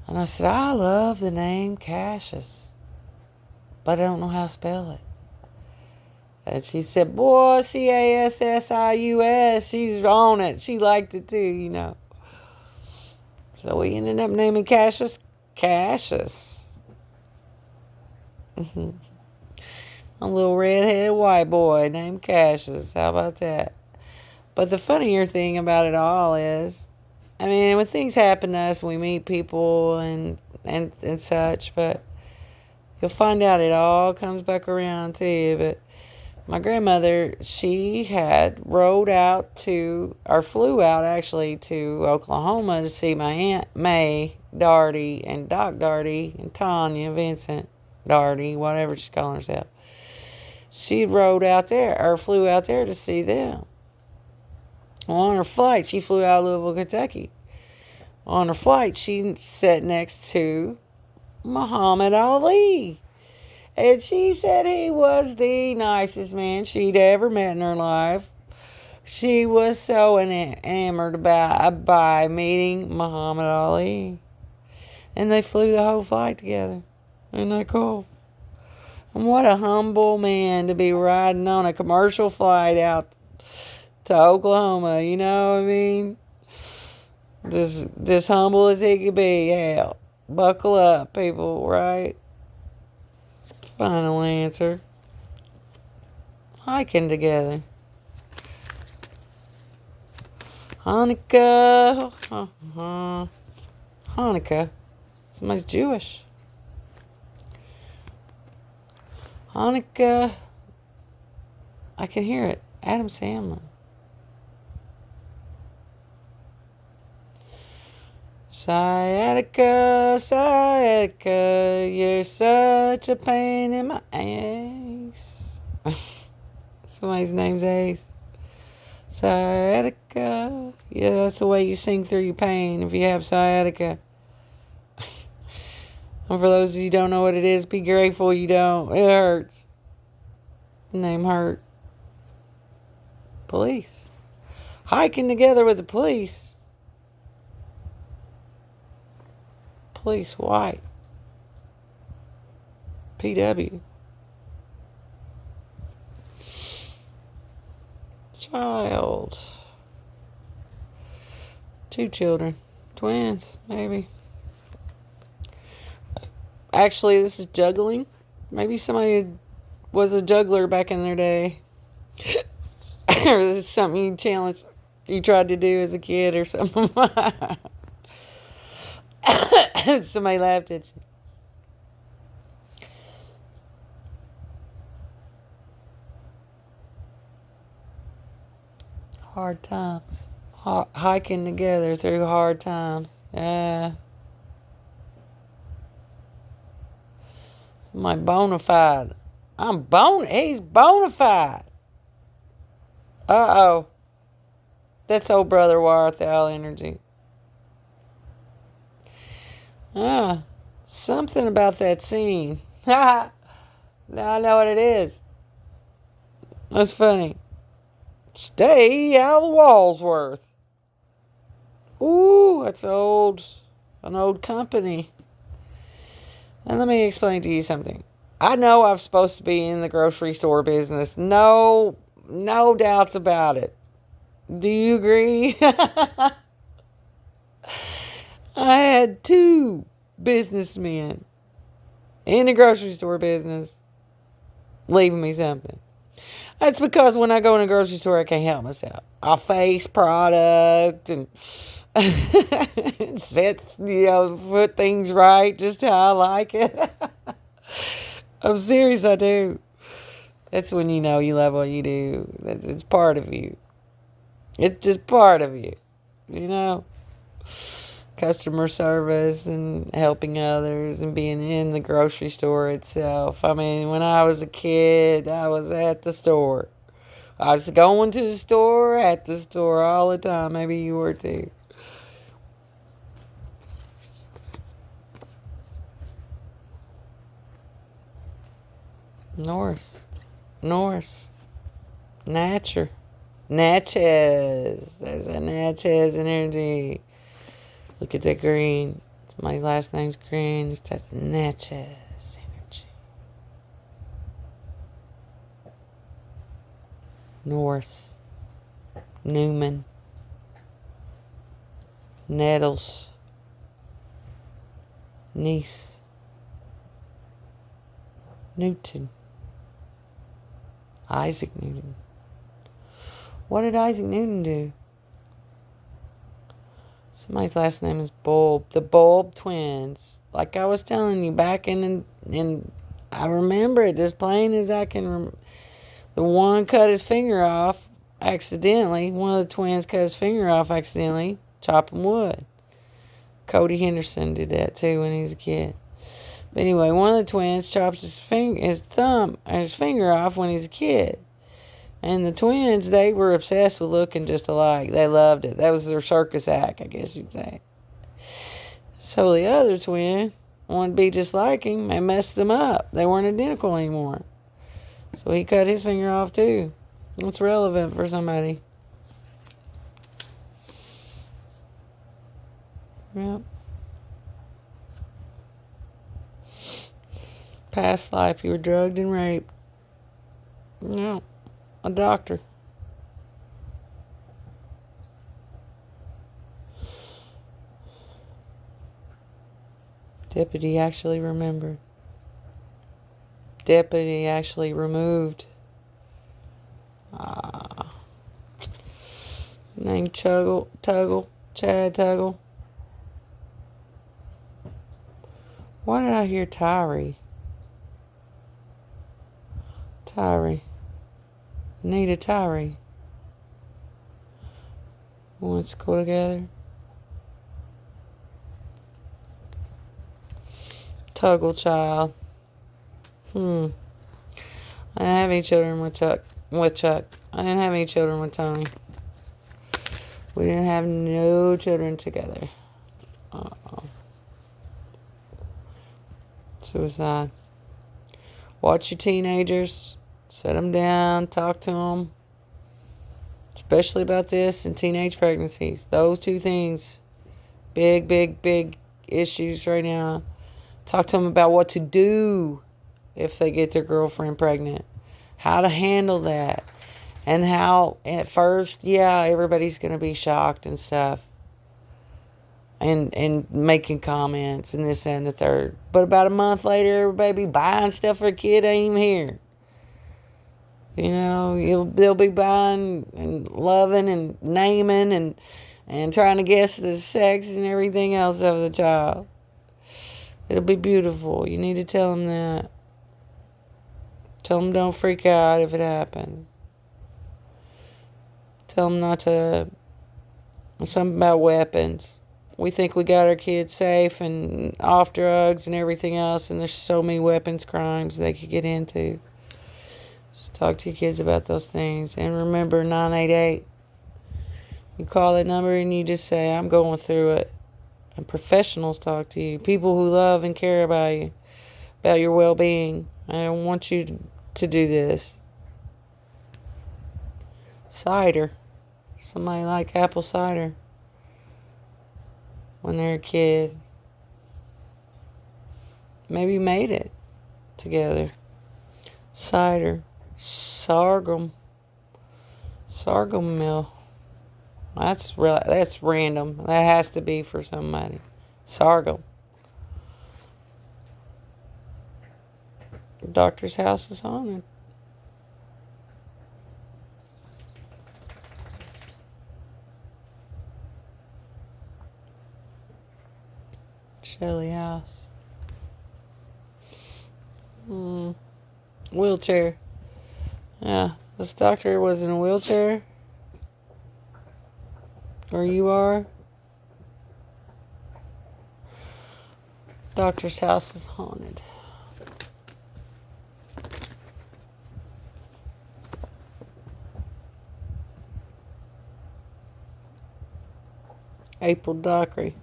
And I said, "I love the name Cassius, but I don't know how to spell it." And she said, "Boy, Cassius. She's on it. She liked it too, you know." So we ended up naming Cassius. A little redheaded white boy named Cassius. How about that? But the funnier thing about it all is, I mean, when things happen to us, we meet people and such, but you'll find out it all comes back around to you. But my grandmother, she had flew out actually to Oklahoma to see my Aunt May Darty and Doc Darty and Tanya Vincent. Darty, whatever she's calling herself. She rode out there, or flew out there to see them. On her flight, she flew out of Louisville, Kentucky. On her flight, she sat next to Muhammad Ali. And she said he was the nicest man she'd ever met in her life. She was so enamored by meeting Muhammad Ali. And they flew the whole flight together. Isn't that cool? And what a humble man to be riding on a commercial flight out to Oklahoma, you know what I mean? Just humble as he could be. Hell, buckle up, people, right? Final answer. Hiking together. Hanukkah. Hanukkah. Somebody's Jewish. Hanukkah. I can hear it. Adam Sandler. Sciatica, sciatica, you're such a pain in my ass. Somebody's name's Ace. Sciatica. Yeah, that's the way you sing through your pain if you have sciatica. And for those of you who don't know what it is, be grateful you don't. It hurts. The name hurt. Police. Hiking together with the police. Police white. PW. Child. 2 children. Twins, maybe. Actually, this is juggling. Maybe somebody was a juggler back in their day. Or this is something you tried to do as a kid or something. Somebody laughed at you. Hard times. Hiking together through hard times. Yeah. My bona fide. He's bona fide. Uh-oh. That's old brother Warthal energy. Something about that scene. Now I know what it is. That's funny. Stay out of the Walsworth. Ooh, that's an old company. And let me explain to you something. I know I'm supposed to be in the grocery store business. No doubts about it. Do you agree? I had 2 businessmen in the grocery store business leaving me something. That's because when I go in a grocery store, I can't help myself. I'll face product and put things right just how I like it. I'm serious, I do. That's when you know you love what you do. It's part of you. It's just part of you, you know? Customer service and helping others and being in the grocery store itself. I mean, when I was a kid, I was at the store. I was going to the store, at the store all the time. Maybe you were too. North. Natchez. There's a Natchez energy. Look at that green. My last name's Green. It's that Natchez energy. North. Newman. Nettles. Nice. Newton. Isaac Newton. What did Isaac Newton do? Somebody's last name is Bulb. The Bulb twins. Like I was telling you back in I remember it as plain as I can remember. The one cut his finger off accidentally. One of the twins cut his finger off accidentally chopping wood. Cody Henderson did that too when he was a kid. But anyway, one of the twins chops his thumb and his finger off when he's a kid. And the twins, they were obsessed with looking just alike. They loved it. That was their circus act, I guess you'd say. So the other twin wanted to be just like him and messed them up. They weren't identical anymore. So he cut his finger off too. It's relevant for somebody. Yep. Past life, you were drugged and raped. No, a doctor. Deputy actually remembered. Deputy actually removed. Named Chad Tuggle. Why did I hear Tyree? Anita Tyree. We went to school together. Tuggle child. I didn't have any children with Chuck. I didn't have any children with Tony. We didn't have no children together. Suicide. Watch your teenagers. Set them down. Talk to them. Especially about this and teenage pregnancies. Those two things. Big, big, big issues right now. Talk to them about what to do if they get their girlfriend pregnant. How to handle that. And how, at first, yeah, everybody's going to be shocked and stuff. And making comments and this and the third. But about a month later, everybody be buying stuff for a kid ain't even here. You know, they'll be buying and loving and naming and trying to guess the sex and everything else of the child. It'll be beautiful. You need to tell them that. Tell them don't freak out if it happens. Tell them not to. Something about weapons. We think we got our kids safe and off drugs and everything else, and there's so many weapons crimes they could get into. So talk to your kids about those things. And remember 988. You call that number and you just say, I'm going through it. And professionals talk to you. People who love and care about you, about your well-being. I don't want you to do this. Cider. Somebody like apple cider. When they're a kid. Maybe made it together. Cider. Sorghum mill. That's random. That has to be for somebody. Sorghum. The doctor's house is haunted. Shelley House. Wheelchair. Yeah, this doctor was in a wheelchair. Or you are. Doctor's house is haunted. April Dockery.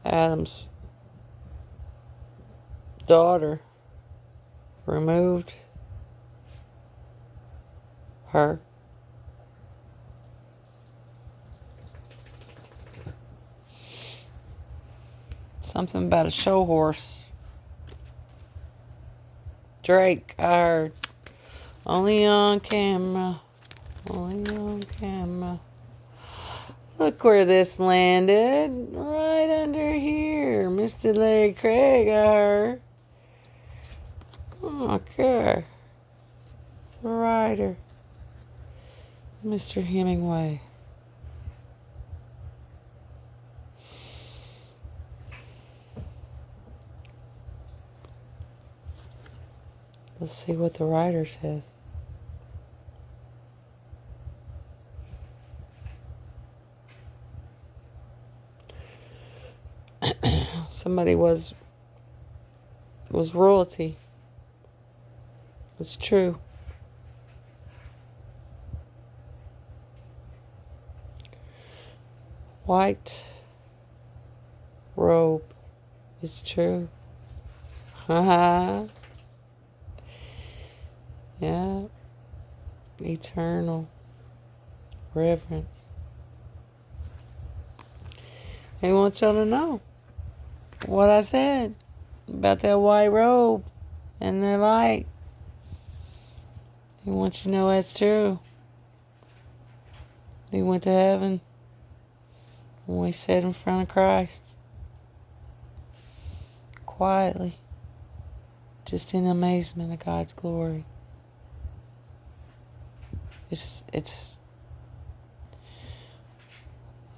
Adam's daughter removed her. Something about a show horse. Drake, I heard. Only on camera. Only on camera. Look where this landed. Right under here. Mr. Larry Craig, I heard. Okay. The writer. Mr. Hemingway. Let's see what the writer says. somebody was royalty. It's true. White robe. It's true. Haha. Yeah. Eternal reverence. He wants y'all to know what I said about that white robe and the light. He wants you to know that's true. He went to heaven when we sat in front of Christ. Quietly. Just in amazement of God's glory. It's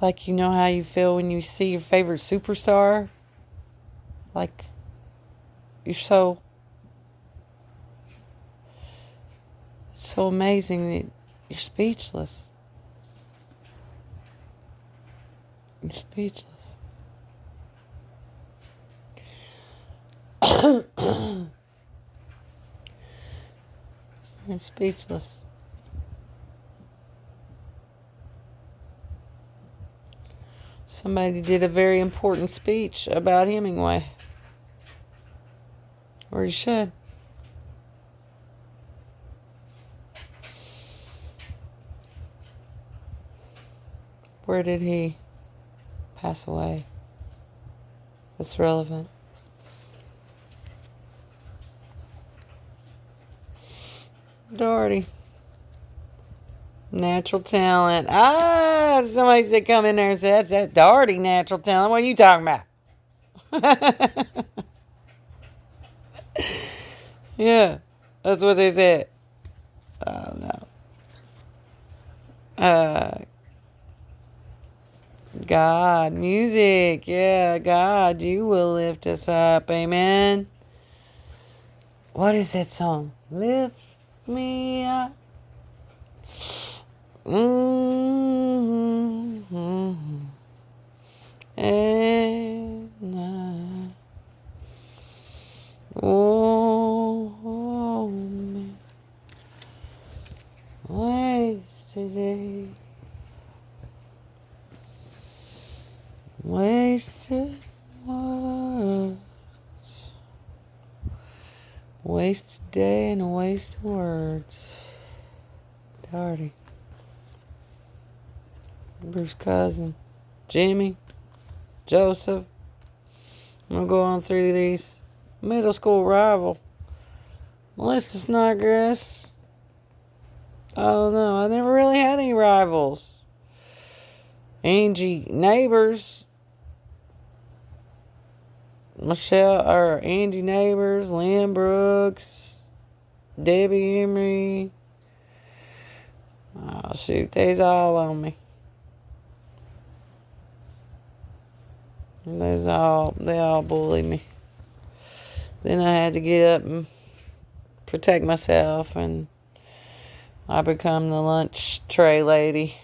like, you know how you feel when you see your favorite superstar? Like, you're so... It's so amazing that you're speechless. You're speechless. You're speechless. Somebody did a very important speech about Hemingway. Or he should. Where did he pass away? That's relevant. Doherty. Natural talent. Ah, somebody said come in there and said, that's Doherty natural talent. What are you talking about? Yeah, that's what they said. I don't know. God, music. Yeah, God, you will lift us up. Amen. What is that song? Lift me up. Mm-hmm. And I me wasted words, wasted day and a waste of words. Doherty. Bruce Cousin, Jimmy, Joseph. I'm gonna go on through these. Middle school rival, Melissa Snodgrass. Oh no, I never really had any rivals. Angie Neighbors. Angie Neighbors, Lynn Brooks, Debbie Emery. Oh shoot, they's all on me. They all bully me. Then I had to get up and protect myself, and I become the lunch tray lady.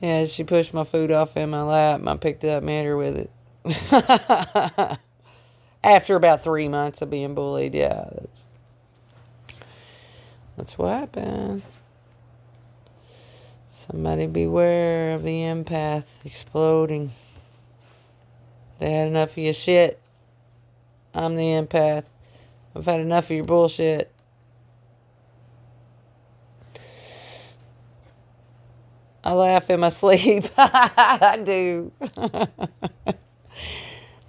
Yeah, she pushed my food off in my lap, and I picked it up and hit her with it. After about 3 months of being bullied, yeah, that's what happened. Somebody beware of the empath exploding. They had enough of your shit. I'm the empath. I've had enough of your bullshit. I laugh in my sleep. I do.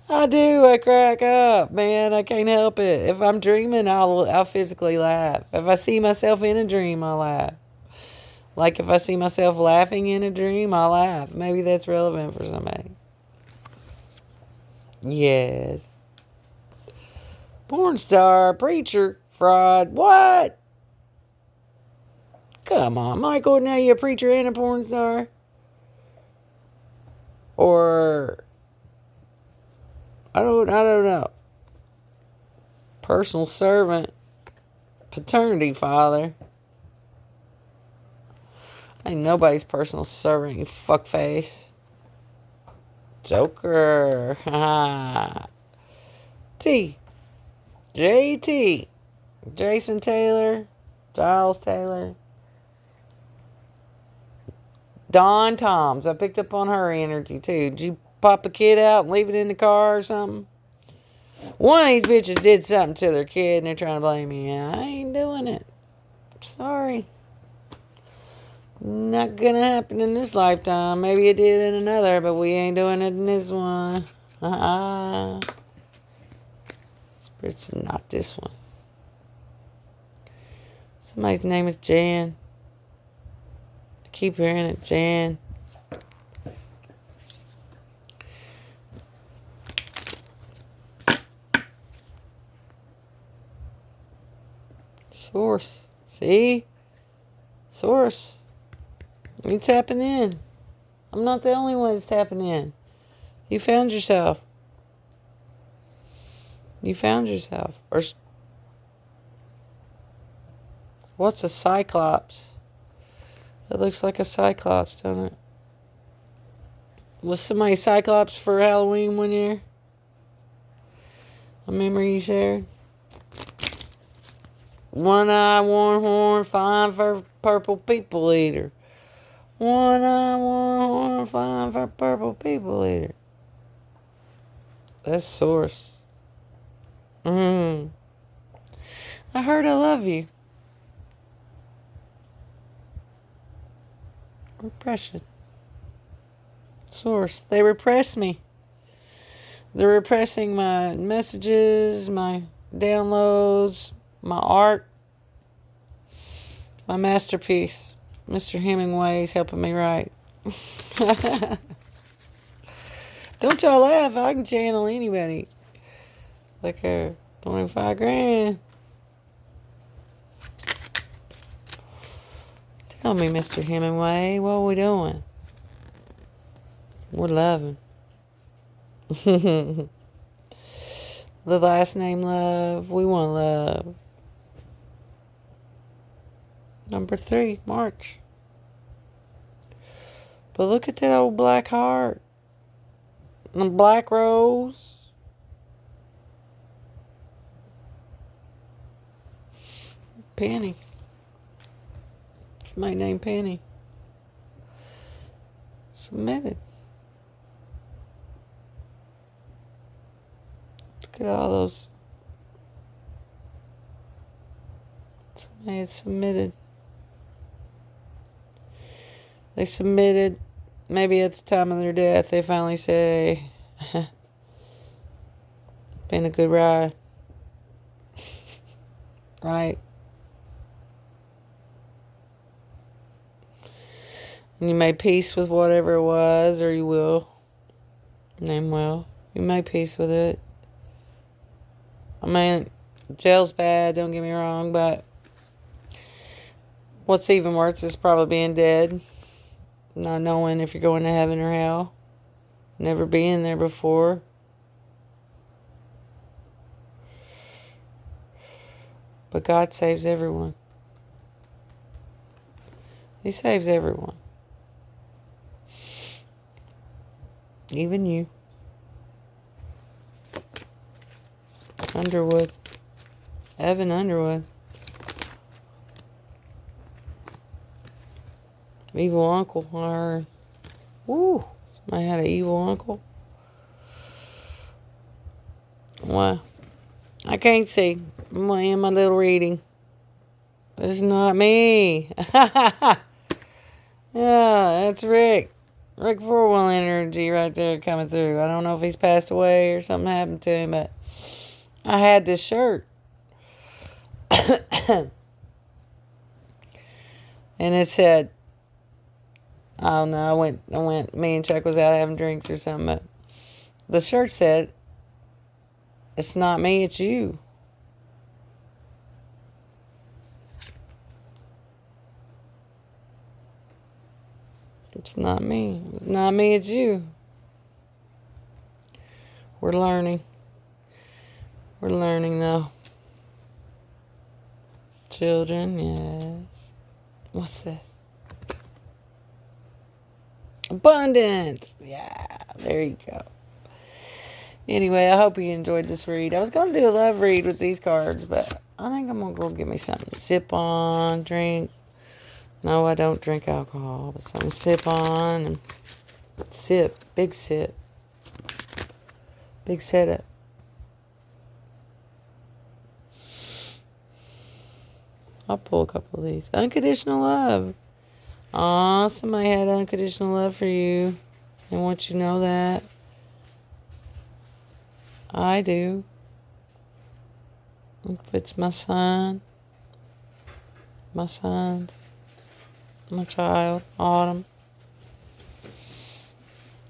I do. I crack up, man. I can't help it. If I'm dreaming, I'll physically laugh. If I see myself in a dream, I'll laugh. Like if I see myself laughing in a dream, I'll laugh. Maybe that's relevant for somebody. Yes. Porn star, preacher, fraud. What? Come on, Michael. Now you're a preacher and a porn star? Or I don't know. Personal servant, paternity father. Ain't nobody's personal servant, you fuckface. Joker. T. JT. Jason Taylor. Giles Taylor. Dawn Toms. I picked up on her energy too. Did you pop a kid out and leave it in the car or something? One of these bitches did something to their kid and they're trying to blame me. I ain't doing it. Sorry. Not gonna happen in this lifetime. Maybe it did in another, but we ain't doing it in this one. It's not this one. Somebody's name is Jan. I keep hearing it, Jan. Source. See? Source. You tapping in. I'm not the only one that's tapping in. You found yourself. You found yourself. Or what's a cyclops? It looks like a cyclops, doesn't it? Was somebody cyclops for Halloween one year? A memory you shared? One eye, one horn, fine for purple people eater. One eye, one horn, fine for purple people eater. That's Source. I heard I love you. Repression. Source. They repress me. They're repressing my messages, my downloads, my art, my masterpiece. Mr. Hemingway's helping me write. Don't y'all laugh. I can channel anybody. Like a 25 grand. Tell me, Mr. Hemingway, what are we doing? We're loving. The last name Love. We want love. Number 3, March. But look at that old black heart. And the black rose. Penny. My name Penny. Submitted. Look at all those. Somebody submitted. They submitted. Maybe at the time of their death, they finally say, been a good ride. Right? And you made peace with whatever it was, or you will. Name well. You made peace with it. I mean, jail's bad, don't get me wrong, but what's even worse is probably being dead. Not knowing if you're going to heaven or hell. Never being there before. But God saves everyone. He saves everyone. Even you. Underwood. Evan Underwood. Evil uncle. Or, woo. Somebody had an evil uncle. Wow. I can't see. I'm in my little reading. It's not me. Yeah, that's Rick. Rick Forwell energy right there coming through. I don't know if he's passed away or something happened to him, but I had this shirt. And it said, I don't know, I went, me and Chuck was out having drinks or something, but the shirt said, it's not me, it's you. It's not me. It's not me, it's you. We're learning. We're learning, though. Children, yes. What's this? Abundance. Yeah, there you go. Anyway, I hope you enjoyed this read. I was going to do a love read with these cards, but I think I'm going to go get me something to sip on, drink. No, I don't drink alcohol, but something to sip on and sip. Big sip. Big setup. I'll pull a couple of these. Unconditional love. Aw, somebody had unconditional love for you. I want you to know that. I do. If it's my son, my sons, my child, Autumn.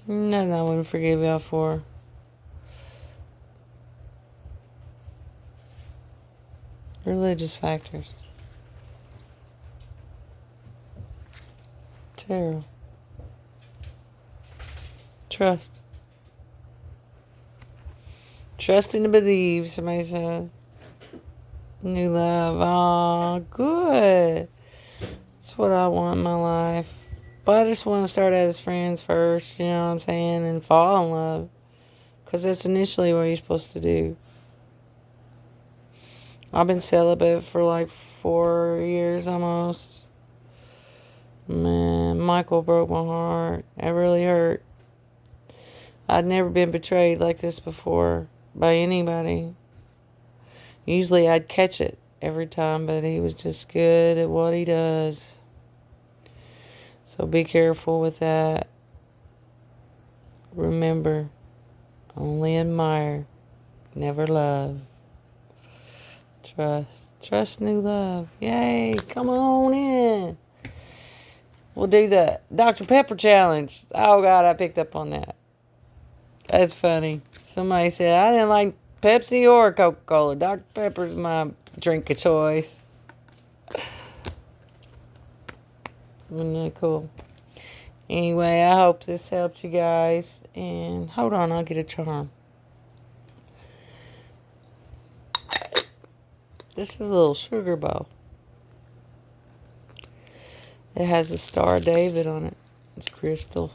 Nothing I wouldn't forgive y'all for. Religious factors. Tarot. Trust. Trusting to believe, somebody says. New love. Aw, good. That's what I want in my life. But I just want to start out as friends first, you know what I'm saying? And fall in love. Because that's initially what you're supposed to do. I've been celibate for like 4 years almost. Man, Michael broke my heart. It really hurt. I'd never been betrayed like this before by anybody. Usually I'd catch it every time, but he was just good at what he does. So be careful with that. Remember, only admire, never love. Trust. Trust new love. Yay, come on in. We'll do the Dr. Pepper challenge. Oh, God, I picked up on that. That's funny. Somebody said, I didn't like Pepsi or Coca-Cola. Dr. Pepper's my drink of choice. Isn't that cool? Anyway, I hope this helped you guys. And hold on, I'll get a charm. This is a little sugar bowl. It has a Star of David on it. It's crystal.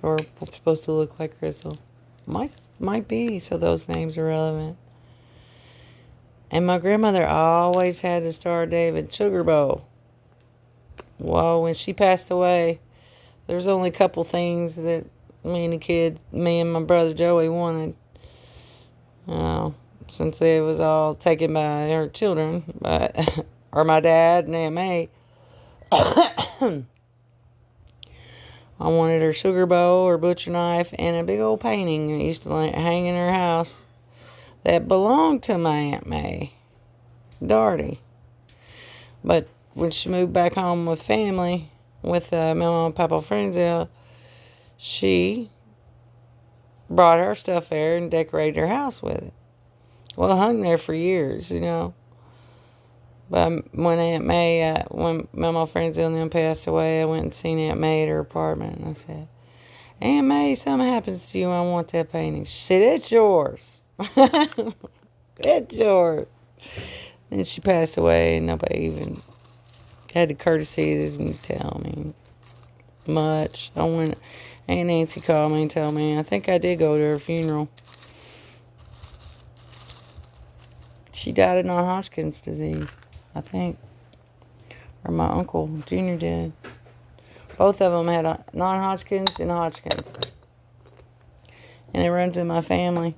Or supposed to look like crystal. Might be, so those names are relevant. And my grandmother always had a Star of David sugar bowl. Well, when she passed away, there's only a couple things that me and my brother Joey wanted. Since it was all taken by her children, or my dad and Aunt May. I wanted her sugar bowl, her butcher knife, and a big old painting that used to hang in her house that belonged to my Aunt May, Darty. But when she moved back home with family, with Mama and Papa Frenzel, she brought her stuff there and decorated her house with it. Well, it hung there for years, you know. But when Aunt May, when Mama Frenzel and them passed away, I went and seen Aunt May at her apartment, and I said, Aunt May, something happens to you, I want that painting. She said, it's yours. It's yours. Then she passed away, and nobody even had the courtesy to even tell me much. Aunt Nancy called me and told me, I think I did go to her funeral. She died of non-Hodgkin's disease, I think. Or my uncle, Junior, did. Both of them had non-Hodgkin's and Hodgkin's. And it runs in my family.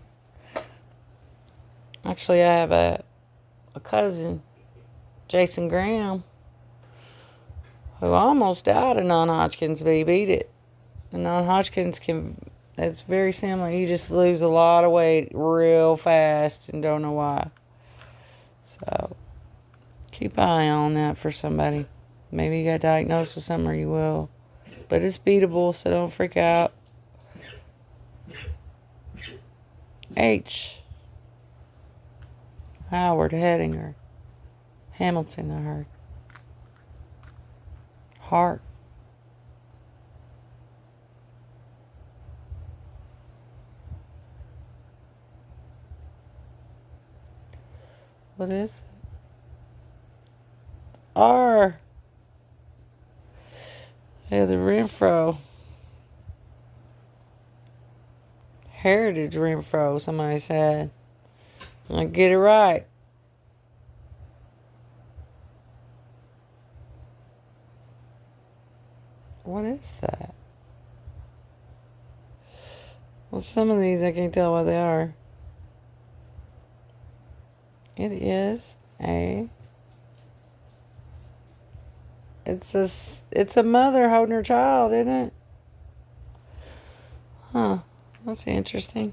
Actually, I have a cousin, Jason Graham, who almost died of non-Hodgkin's, but he beat it. And non-Hodgkin's it's very similar. You just lose a lot of weight real fast and don't know why. So, keep an eye on that for somebody. Maybe you got diagnosed with something or you will. But it's beatable, so don't freak out. H. Howard Hedinger. Hamilton, I heard. Heart. What is it? R. Heather Renfro. Heritage Renfro, somebody said. I get it right. What is that? Well, some of these I can't tell what they are. It is a... It's a mother holding her child, isn't it? Huh. That's interesting.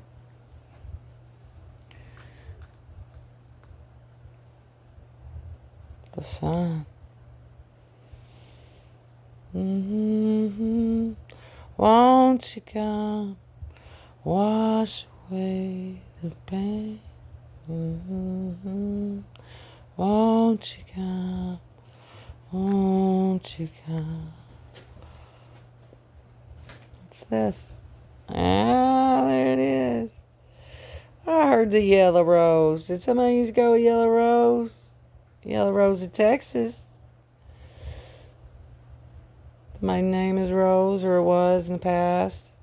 The sun. Mm-hmm. Won't you come wash away the pain? Mm-hmm. Won't you come? Won't you come? What's this? Ah, there it is. I heard the Yellow Rose. Did somebody used to go with Yellow Rose? Yellow Rose of Texas. My name is Rose, or it was in the past.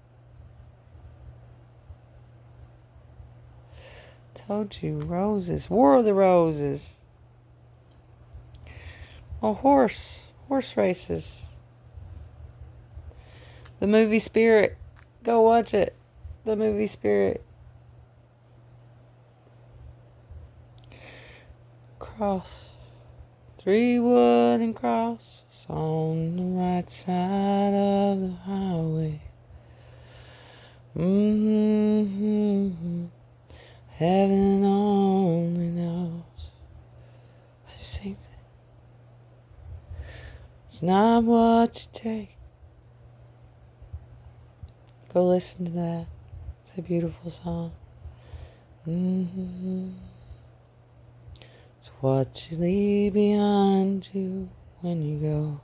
Told you, roses. War of the Roses. Oh, horse races. The movie Spirit. Go watch it. The movie Spirit. Cross. 3 wooden crosses on the right side of the highway. Mm-hmm. Heaven only knows. What do you say? It's not what you take. Go listen to that. It's a beautiful song. Mm-hmm. It's what you leave behind you when you go.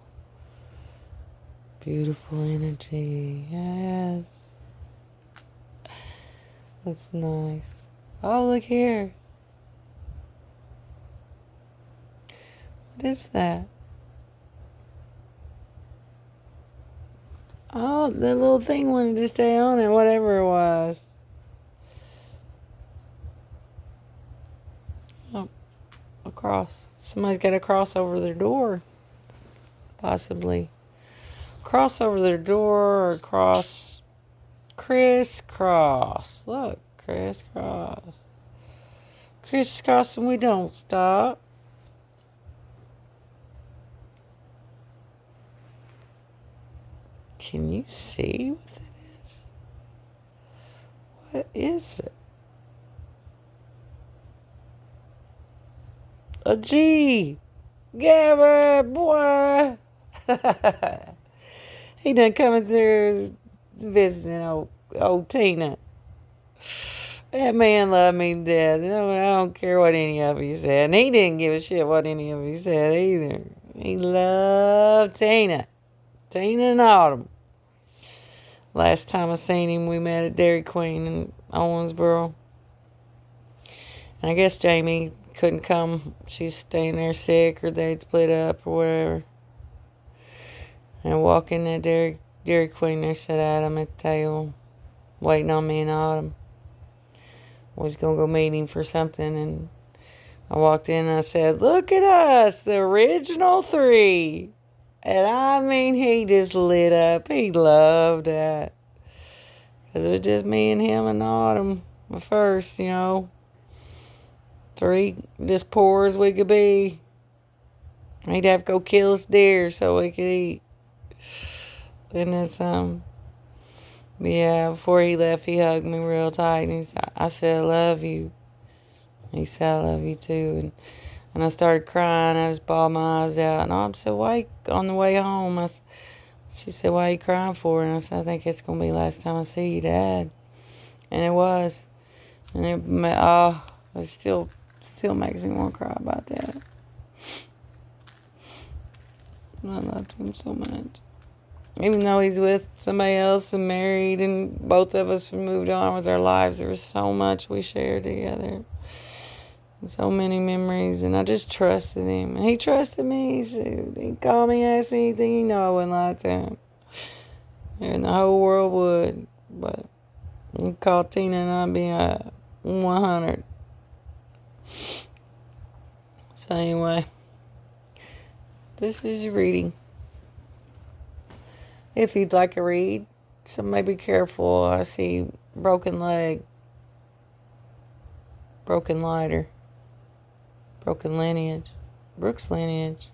Beautiful energy, yes. That's nice. Oh, look here. What is that? Oh, the little thing wanted to stay on it, whatever it was. Oh, a cross. Somebody's got a cross over their door. Possibly. Cross over their door, or cross. Crisscross. Look, crisscross. Crisscross and we don't stop. Can you see what it is? What is it? A G. Gabber, boy. He done coming through visiting old Tina. That man loved me to death. I don't care what any of you said. And he didn't give a shit what any of you said either. He loved Tina. Tina and Autumn. Last time I seen him, we met at Dairy Queen in Owensboro. And I guess Jamie couldn't come. She's staying there sick, or they'd split up, or whatever. And I walk in that Dairy Queen, there sat Adam at the table, waiting on me and Autumn. I was going to go meet him for something, and I walked in and I said, "Look at us, the original 3. And I mean, he just lit up. He loved that. Because it was just me and him and Autumn at first, 3, just poor as we could be. He'd have to go kill us deer so we could eat. And it's, yeah, before he left, he hugged me real tight. And I said, "I love you." He said, "I love you too." And I started crying. I just bawled my eyes out. And I said, "Why?" On the way home, she said, "Why are you crying for?" And I said, "I think it's going to be the last time I see you, Dad." And it was. And it still makes me want to cry about that. I loved him so much. Even though he's with somebody else and married, and both of us have moved on with our lives, there was so much we shared together. And so many memories, and I just trusted him. And he trusted me. He'd call me, ask me anything. I wouldn't lie to him. And the whole world would. But You call Tina and I'll be 100. So anyway, this is your reading. If you'd like a read, somebody be careful. I see broken leg, broken lighter, broken lineage, Brooks lineage.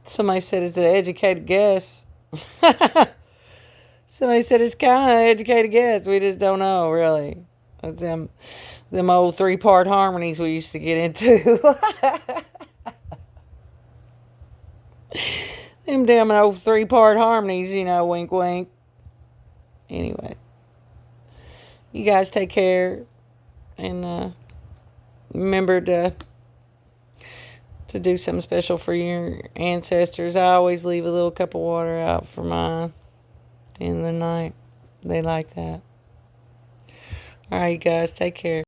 Somebody said it's an educated guess. Somebody said it's kind of an educated guess. We just don't know, really. That's them old 3-part harmonies we used to get into. Them damn old 3-part harmonies, wink, wink. Anyway, you guys take care, and remember to do something special for your ancestors. I always leave a little cup of water out for mine at the end of the night. They like that. All right, you guys, take care.